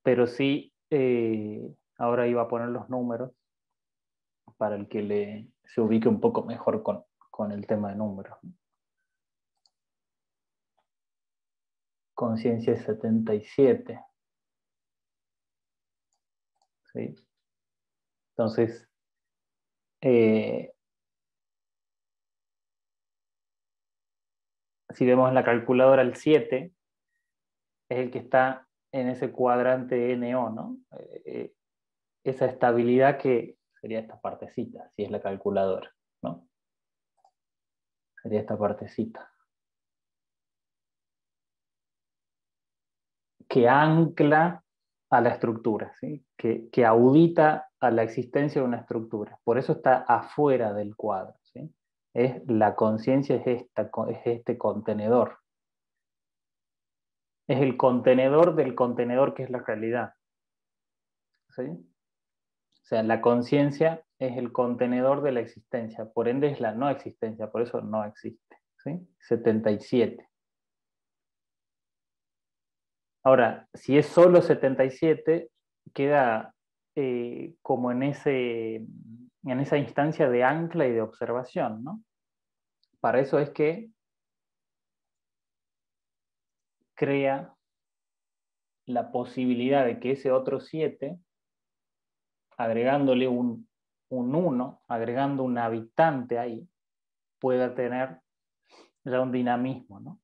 pero sí, ahora iba a poner los números para el que se ubique un poco mejor con el tema de números. Conciencia es 77. ¿Sí? Entonces, si vemos en la calculadora el 7, es el que está en ese cuadrante NO, ¿no? Esa estabilidad que sería esta partecita, si es la calculadora, ¿no? Sería esta partecita. Que ancla a la estructura, ¿sí? Que audita a la existencia de una estructura. Por eso está afuera del cuadro, ¿sí? La conciencia es este contenedor. Es el contenedor del contenedor que es la realidad. ¿Sí? O sea, la conciencia es el contenedor de la existencia, por ende es la no existencia, por eso no existe. ¿Sí? 77. Ahora, si es solo 77, queda como en esa instancia de ancla y de observación, ¿no? Para eso es que crea la posibilidad de que ese otro 7, agregándole un 1, agregando un habitante ahí, pueda tener ya un dinamismo, ¿no?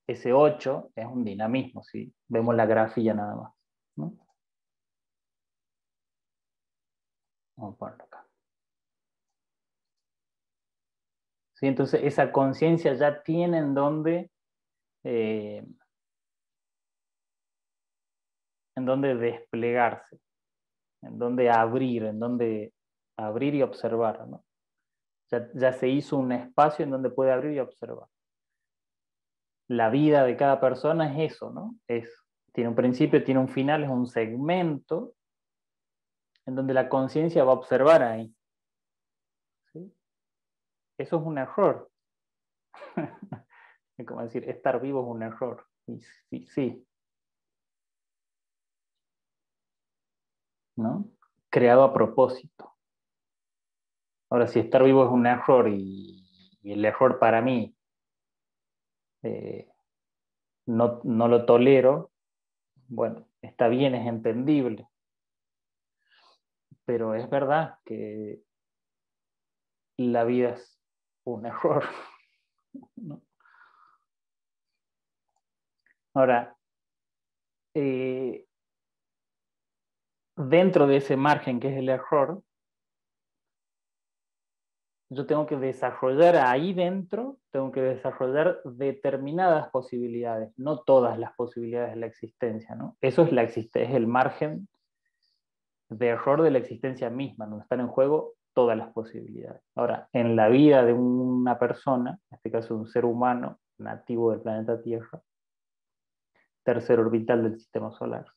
Ese 8 es un dinamismo, si vemos la grafía nada más, ¿no? Vamos a ponerlo acá. ¿Sí? Entonces esa conciencia ya tiene en dónde desplegarse, en dónde abrir y observar, ¿no? Ya se hizo un espacio en donde puede abrir y observar. La vida de cada persona es eso, ¿no? Tiene un principio, tiene un final, es un segmento en donde la conciencia va a observar ahí. ¿Sí? Eso es un error. Es como decir, estar vivo es un error. Y sí. ¿No? Creado a propósito. Ahora, si estar vivo es un error y el error para mí no lo tolero, bueno, está bien, es entendible. Pero es verdad que la vida es un error, ¿no? Ahora, dentro de ese margen que es el error, yo tengo que desarrollar ahí dentro, tengo que desarrollar determinadas posibilidades, no todas las posibilidades de la existencia, ¿no? Eso es el margen de error de la existencia misma, donde están en juego todas las posibilidades. Ahora, en la vida de una persona, en este caso un ser humano nativo del planeta Tierra, tercer orbital del sistema solar,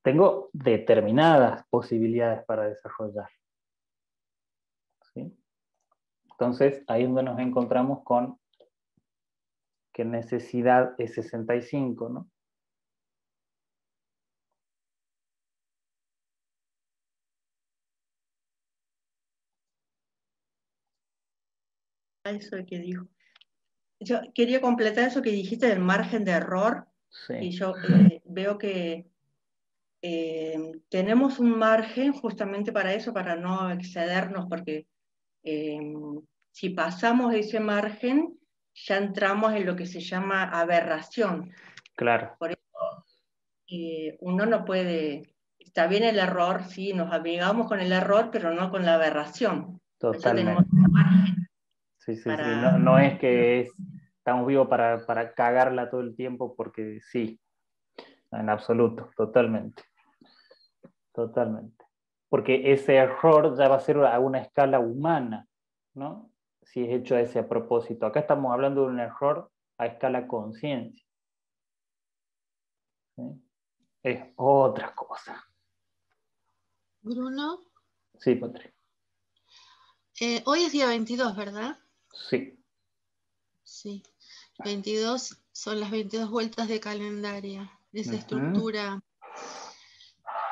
tengo determinadas posibilidades para desarrollar. ¿Sí? Entonces, ahí es donde nos encontramos con que necesidad es 65, ¿no? Eso que dijo. Yo quería completar eso que dijiste del margen de error, Sí. Y yo veo que tenemos un margen justamente para eso, para no excedernos, porque si pasamos ese margen, ya entramos en lo que se llama aberración. Claro. Por eso uno no puede, está bien el error, sí, nos amigamos con el error, pero no con la aberración. Totalmente. Sí, sí, para... sí. No, no es que estamos vivos para cagarla todo el tiempo porque sí, en absoluto, totalmente. Totalmente. Porque ese error ya va a ser a una escala humana, ¿no? Si es hecho ese a propósito. Acá estamos hablando de un error a escala conciencia. ¿Sí? Es otra cosa. Bruno, Sí, Patri. hoy es día 22, ¿verdad? Sí. Sí. 22 son las 22 vueltas de calendario, esa estructura.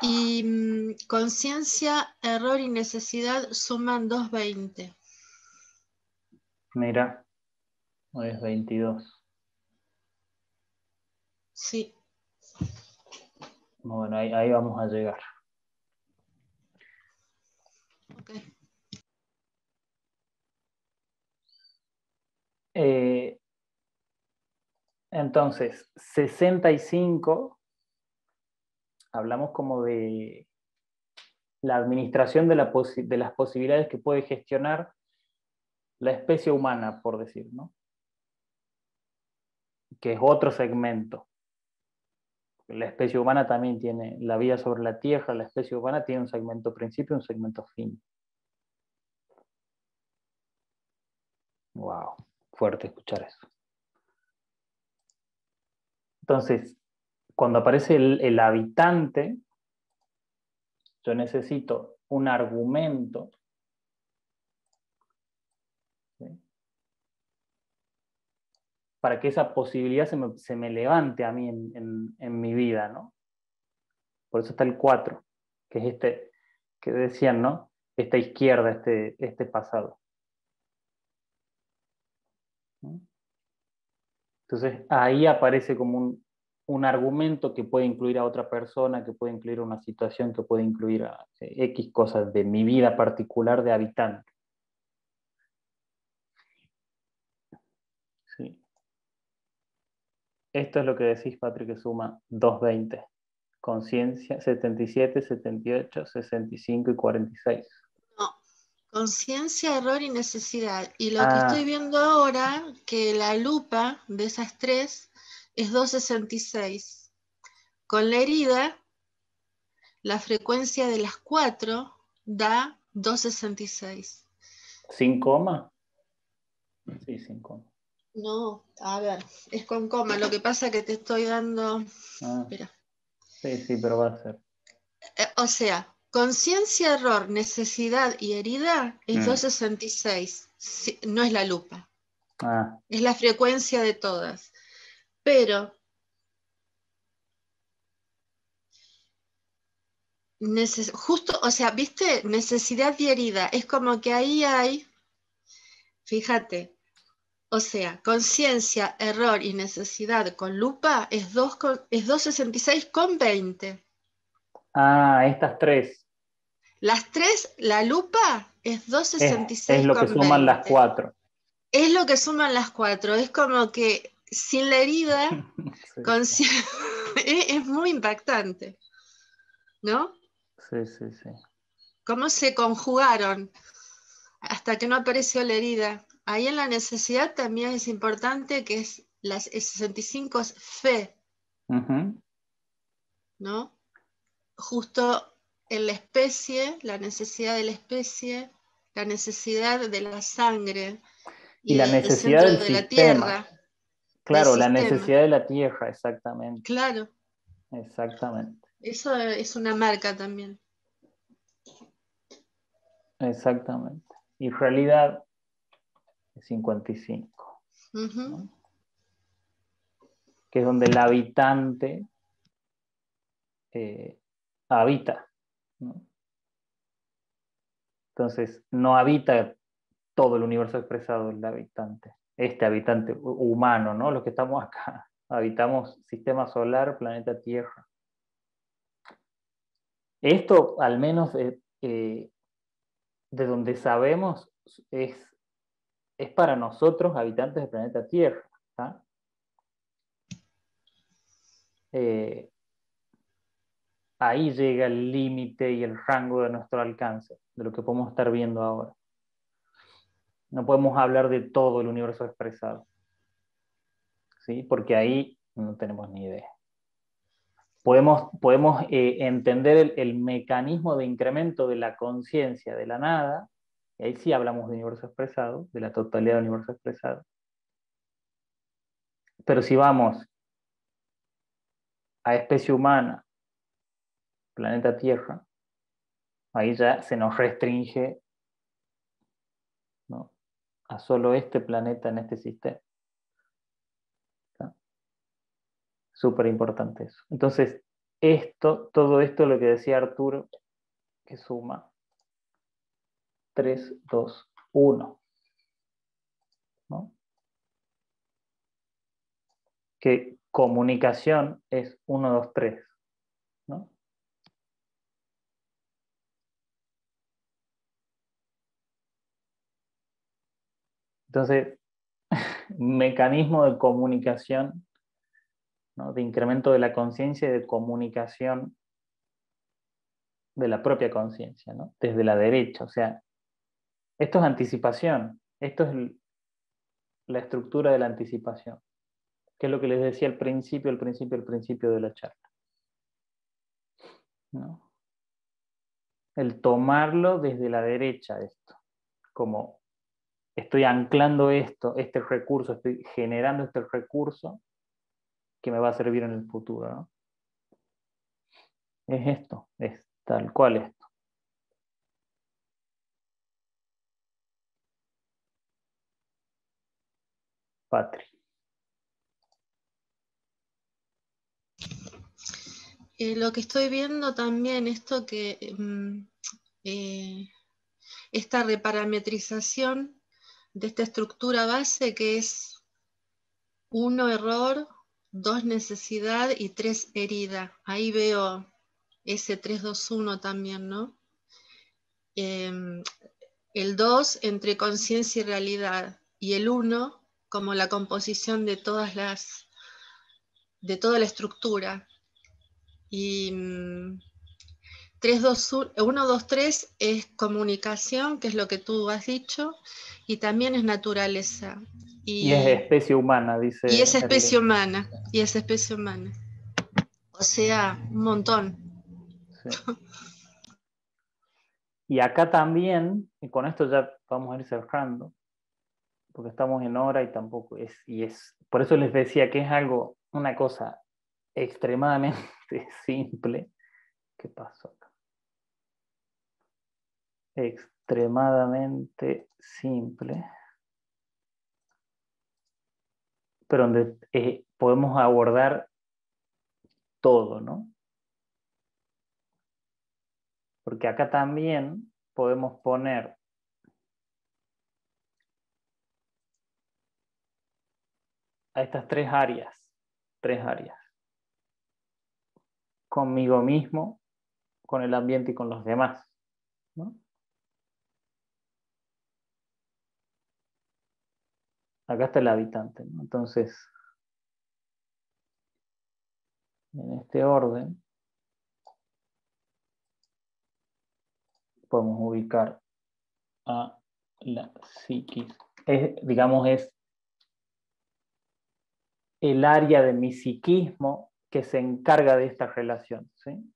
Y conciencia, error y necesidad suman 220. Mira, hoy es 22. Sí. Bueno, ahí vamos a llegar. Okay. Entonces, 65, hablamos como de la administración de las posibilidades que puede gestionar la especie humana, por decir, ¿no? Que es otro segmento. La especie humana también tiene la vida sobre la Tierra, la especie humana tiene un segmento principio y un segmento fin. Wow, fuerte escuchar eso. Entonces, cuando aparece el habitante, yo necesito un argumento, ¿sí?, para que esa posibilidad se me levante a mí en mi vida, ¿no? Por eso está el 4, que es este, que decían, ¿no? Esta izquierda, este pasado. ¿No? Entonces ahí aparece como un argumento que puede incluir a otra persona, que puede incluir una situación, que puede incluir a X cosas de mi vida particular de habitante. Sí. Esto es lo que decís, Patrick, que suma 220. Conciencia, 77, 78, 65 y 46. No, conciencia, error y necesidad. Y lo que estoy viendo ahora, que la lupa de esas tres es 266. Con la herida, la frecuencia de las 4 da 266. ¿Sin coma? Sí, sin coma. No, a ver, es con coma. Lo que pasa es que te estoy dando... Espera. Sí, sí, pero va a ser. O sea, conciencia, error, necesidad y herida es 266. Sí, no es la lupa. Es la frecuencia de todas. Pero justo, o sea, ¿viste? Necesidad y herida. Es como que ahí hay, fíjate, o sea, conciencia, error y necesidad con lupa es 266 con 20. Estas tres. Las tres, la lupa es 266 es lo que con suman 20. Las 4. Es lo que suman las 4. Es como que sin la herida, sí. Es muy impactante, ¿no? Sí, sí, sí. Cómo se conjugaron hasta que no apareció la herida. Ahí en la necesidad también es importante que es el 65 es fe, ¿no? Justo en la especie, la necesidad de la especie, la necesidad de la sangre y la el necesidad centro del de sistema. la tierra. Claro, la necesidad de la tierra, exactamente. Claro. Exactamente. Eso es una marca también. Exactamente. Y realidad es 55. ¿No? Que es donde el habitante habita, ¿no? Entonces, no habita todo el universo expresado el habitante, este habitante humano, ¿no? Los que estamos acá. Habitamos sistema solar, planeta Tierra. Esto, al menos de donde sabemos, es para nosotros, habitantes del planeta Tierra. ¿Tá? Ahí llega el límite y el rango de nuestro alcance, de lo que podemos estar viendo ahora. No podemos hablar de todo el universo expresado, ¿sí? Porque ahí no tenemos ni idea. Podemos entender el mecanismo de incremento de la conciencia de la nada, y ahí sí hablamos de universo expresado, de la totalidad del universo expresado. Pero si vamos a especie humana, planeta Tierra, ahí ya se nos restringe, ¿no?, a solo este planeta en este sistema. Súper importante eso. Entonces, todo esto, lo que decía Arturo, que suma 3, 2, 1. ¿No? Que comunicación es 1, 2, 3. ¿No? Entonces, mecanismo de comunicación, ¿no?, de incremento de la conciencia y de comunicación de la propia conciencia, ¿no?, desde la derecha. O sea, esto es anticipación, esto es la estructura de la anticipación, que es lo que les decía al principio de la charla, ¿no? El tomarlo desde la derecha, esto, como estoy anclando este recurso, estoy generando este recurso que me va a servir en el futuro, ¿no? Es esto, es tal cual esto. Patri. Lo que estoy viendo también, esta reparametrización de esta estructura base, que es 1 error, 2 necesidad y 3 herida. Ahí veo ese 3, 2, 1 también, ¿no? El 2 entre conciencia y realidad, y el 1 como la composición de toda la estructura. Y 1, 2, 3 es comunicación, que es lo que tú has dicho, y también es naturaleza. Y es especie humana, dice. Y es especie humana, y es especie humana. O sea, un montón. Sí. Y acá también, y con esto ya vamos a ir cerrando, porque estamos en hora y tampoco es, por eso les decía que es una cosa extremadamente simple. ¿Qué pasó acá? Extremadamente simple, pero donde podemos abordar todo, ¿no? Porque acá también podemos poner a estas tres áreas, conmigo mismo, con el ambiente y con los demás, ¿no? Acá está el habitante, ¿no? Entonces, en este orden, podemos ubicar a la psiquis. Digamos, es el área de mi psiquismo que se encarga de esta relación, ¿sí?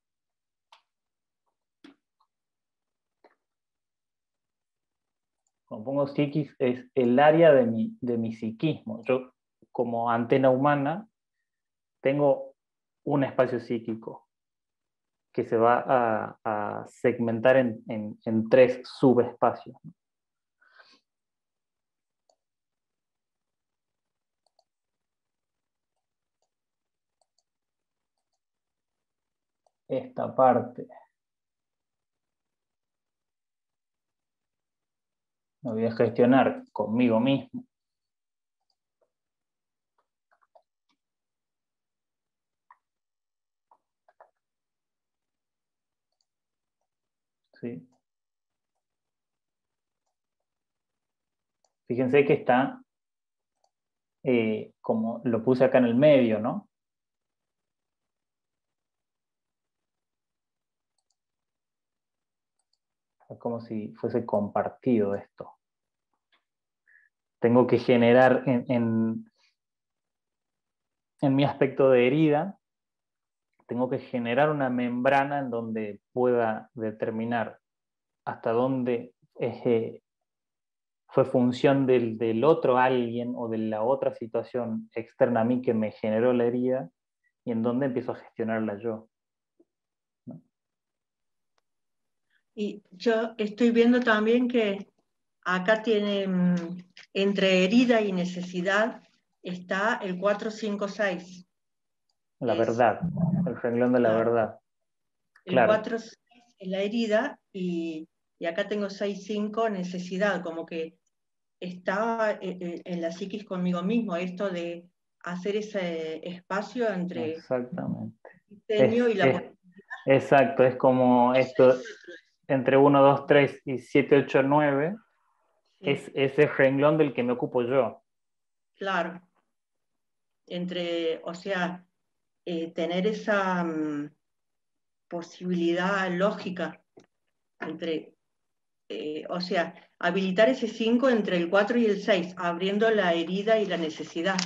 Cuando pongo psiquis, es el área de mi psiquismo. Yo, como antena humana, tengo un espacio psíquico que se va a segmentar en 3 subespacios, ¿no? Esta parte lo voy a gestionar conmigo mismo. ¿sí? Fíjense que está, como lo puse acá en el medio, ¿no? Es como si fuese compartido esto. Tengo que generar en mi aspecto de herida, tengo que generar una membrana en donde pueda determinar hasta dónde fue función del otro alguien o de la otra situación externa a mí que me generó la herida y en dónde empiezo a gestionarla yo. ¿No? Y yo estoy viendo también que acá tiene, entre herida y necesidad, está el 456. La verdad, el renglón de la verdad. El Claro. 4-6 es la herida y acá tengo 6-5 necesidad, como que está en la psiquis conmigo mismo, esto de hacer ese espacio entre Exactamente. el diseño y la posibilidad. Exacto, es como esto, entre 1, 2, 3 y 7, 8, 9, Sí. es ese renglón del que me ocupo yo. Claro. O sea, tener esa posibilidad lógica entre, o sea, habilitar ese 5 entre el 4 y el 6, abriendo la herida y la necesidad,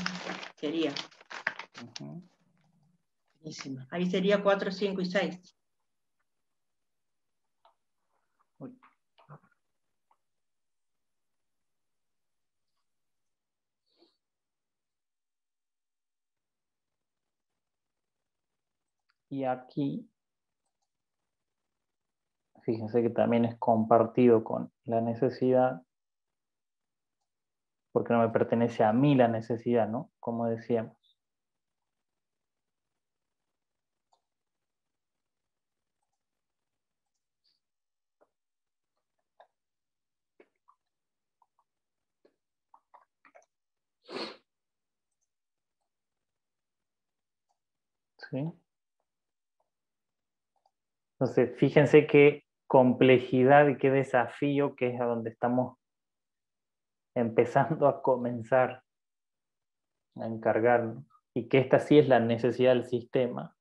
sería. Buenísimo. Ahí sería 4, 5 y 6. Y aquí, fíjense que también es compartido con la necesidad, porque no me pertenece a mí la necesidad, ¿no? Como decíamos. ¿Sí? Entonces, fíjense qué complejidad y qué desafío que es a donde estamos empezando a comenzar a encargarnos. Y que esta sí es la necesidad del sistema,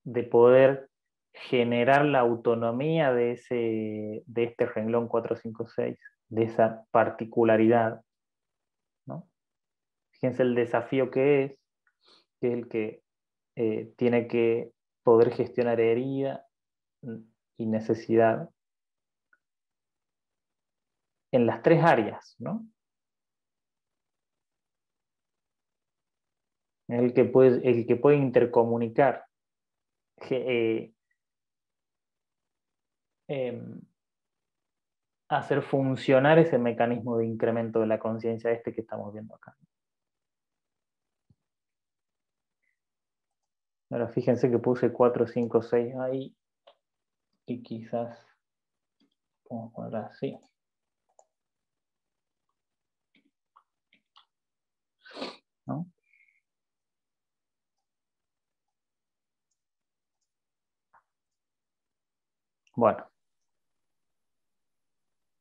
de poder generar la autonomía de este renglón 456, de esa particularidad, ¿no? Fíjense el desafío que es el que tiene que poder gestionar herida y necesidad en las tres áreas, ¿no? El que puede intercomunicar, hacer funcionar ese mecanismo de incremento de la conciencia que estamos viendo acá. Ahora fíjense que puse 4, 5, 6 ahí y quizás vamos a poner así. ¿No? Bueno,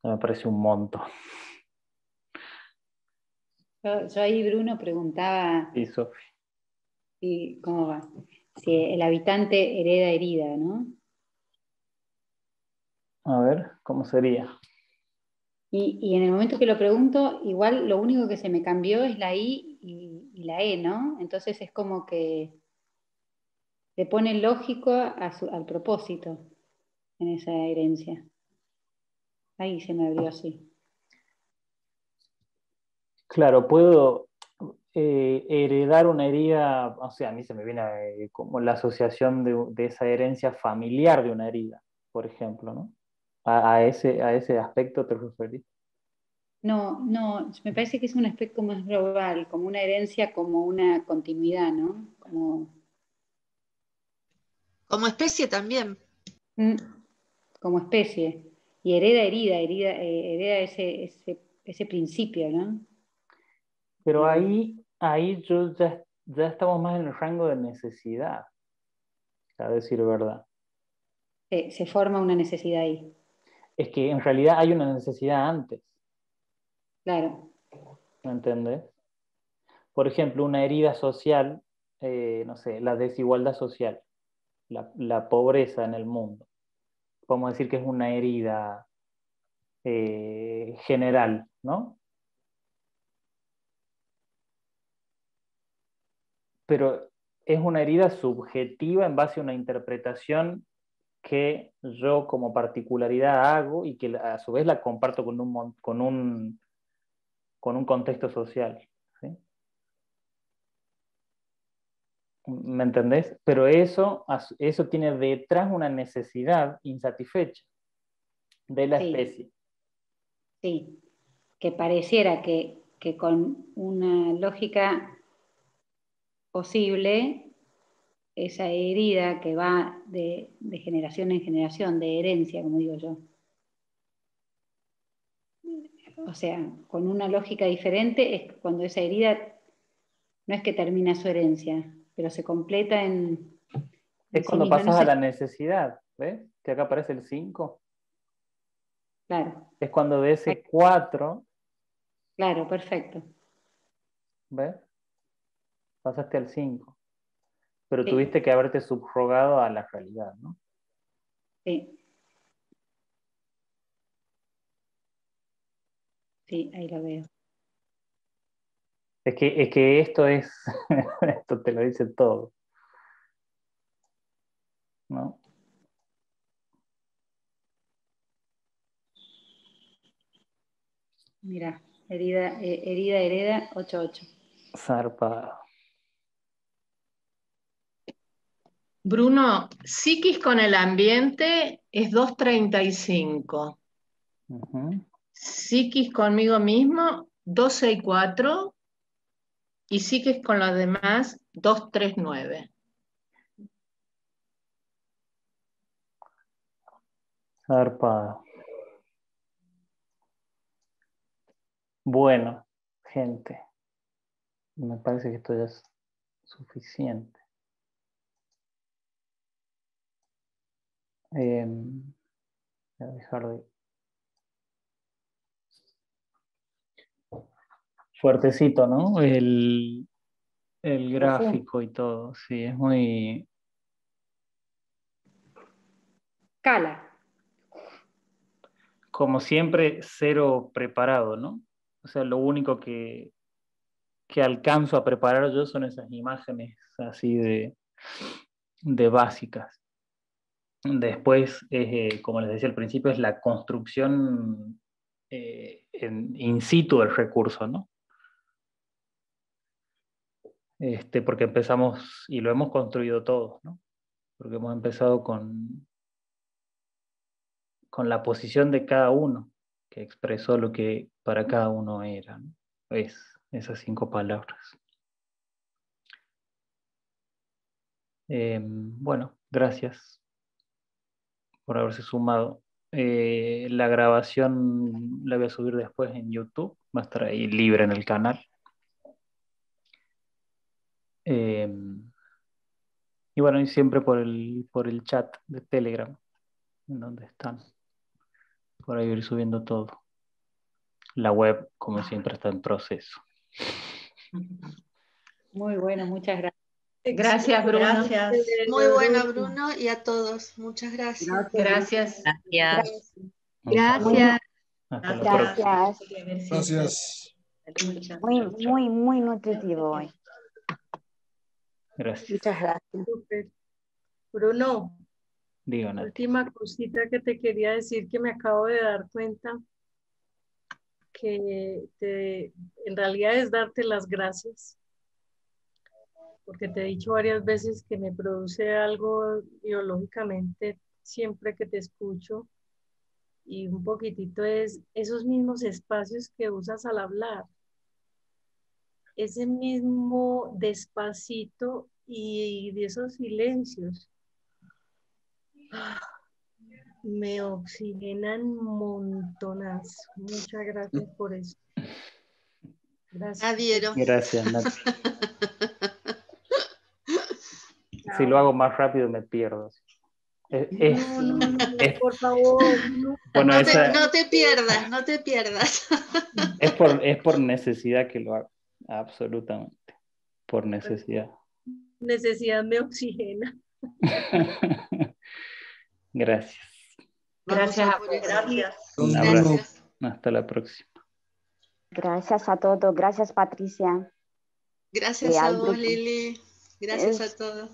me parece un monto. Yo ahí, Bruno, preguntaba Sí, Sofi. ¿y cómo va? Si el habitante hereda herida, ¿no? A ver, ¿cómo sería? Y en el momento que lo pregunto, igual lo único que se me cambió es la I y la E, ¿no? Entonces es como que le pone lógico al propósito en esa herencia. Ahí se me abrió así. Claro, puedo heredar una herida, o sea, a mí se me viene como la asociación de esa herencia familiar de una herida, por ejemplo, ¿no? A ese aspecto te referís. No, me parece que es un aspecto más global, como una herencia, como una continuidad, ¿no? Como especie también. Como especie. Y hereda ese principio, ¿no? Pero ahí yo ya estamos más en el rango de necesidad, a decir verdad. Se forma una necesidad ahí. Es que en realidad hay una necesidad antes. Claro. ¿Me entendés? Por ejemplo, una herida social, no sé, la desigualdad social, la pobreza en el mundo. Podemos decir que es una herida general, ¿no? Pero es una herida subjetiva en base a una interpretación que yo como particularidad hago y que a su vez la comparto con un contexto social. ¿Sí? ¿Me entendés? Pero eso tiene detrás una necesidad insatisfecha de la especie. Sí, que pareciera que con una lógica posible, esa herida que va de generación en generación, de herencia, como digo yo. O sea, con una lógica diferente es cuando esa herida no es que termina su herencia, pero se completa en Es cuando sí misma, pasas no a sé. la necesidad, ¿ves? Que acá aparece el 5. Claro. Es cuando de ese 4, Claro, perfecto. ¿ves? Pasaste al 5. Pero Sí. tuviste que haberte subrogado a la realidad, ¿no? Sí. Sí, ahí lo veo. Es que esto es, esto te lo dice todo, ¿no? Mira, hereda, 8-8. Zarpado. Bruno, psiquis con el ambiente es 235. Psiquis conmigo mismo, 264. Y psiquis con los demás, 239. Zarpado. Bueno, gente, me parece que esto ya es suficiente. Voy a dejar de... Fuertecito, ¿no? El gráfico y todo, sí, es muy... Cala. Como siempre, cero preparado, ¿no? O sea, lo único que alcanzo a preparar yo son esas imágenes así de básicas. Después, como les decía al principio, es la construcción in situ del recurso, ¿no? Porque empezamos, y lo hemos construido todos, ¿no? Porque hemos empezado con la posición de cada uno, que expresó lo que para cada uno era, ¿no? Es esas 5 palabras. Bueno, gracias por haberse sumado. La grabación la voy a subir después en YouTube, va a estar ahí libre en el canal. Y bueno, y siempre por el chat de Telegram, en donde están. Por ahí ir subiendo todo. La web, como siempre, está en proceso. Muy bueno, muchas gracias. Gracias, Bruno. Gracias. Muy buena, Bruno, y a todos. Muchas gracias. Gracias. Gracias. Gracias. Hasta la próxima. Gracias. Gracias. Muy nutritivo hoy. Gracias. Muchas gracias. Súper. Bruno, Díganos. última cosita que te quería decir que me acabo de dar cuenta que en realidad es darte las gracias, porque te he dicho varias veces que me produce algo biológicamente siempre que te escucho, y un poquitito es esos mismos espacios que usas al hablar, ese mismo despacito y de esos silencios. Me oxigenan montonas. Muchas gracias por eso. Gracias. Adhiero. Gracias, Nati. Si lo hago más rápido me pierdo. Por favor. Bueno, no te pierdas. Es por necesidad que lo hago, absolutamente, por necesidad. Necesidad me oxigena. Gracias. Gracias. Un abrazo. Hasta la próxima. Gracias a todos. Gracias, Patricia. Gracias a vos, Lili. Gracias a todos.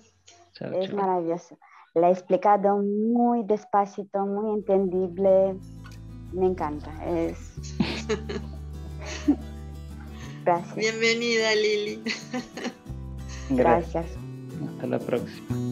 Es maravilloso. La he explicado muy despacito, muy entendible. Me encanta. Gracias. Bienvenida, Lili. Gracias. Hasta la próxima.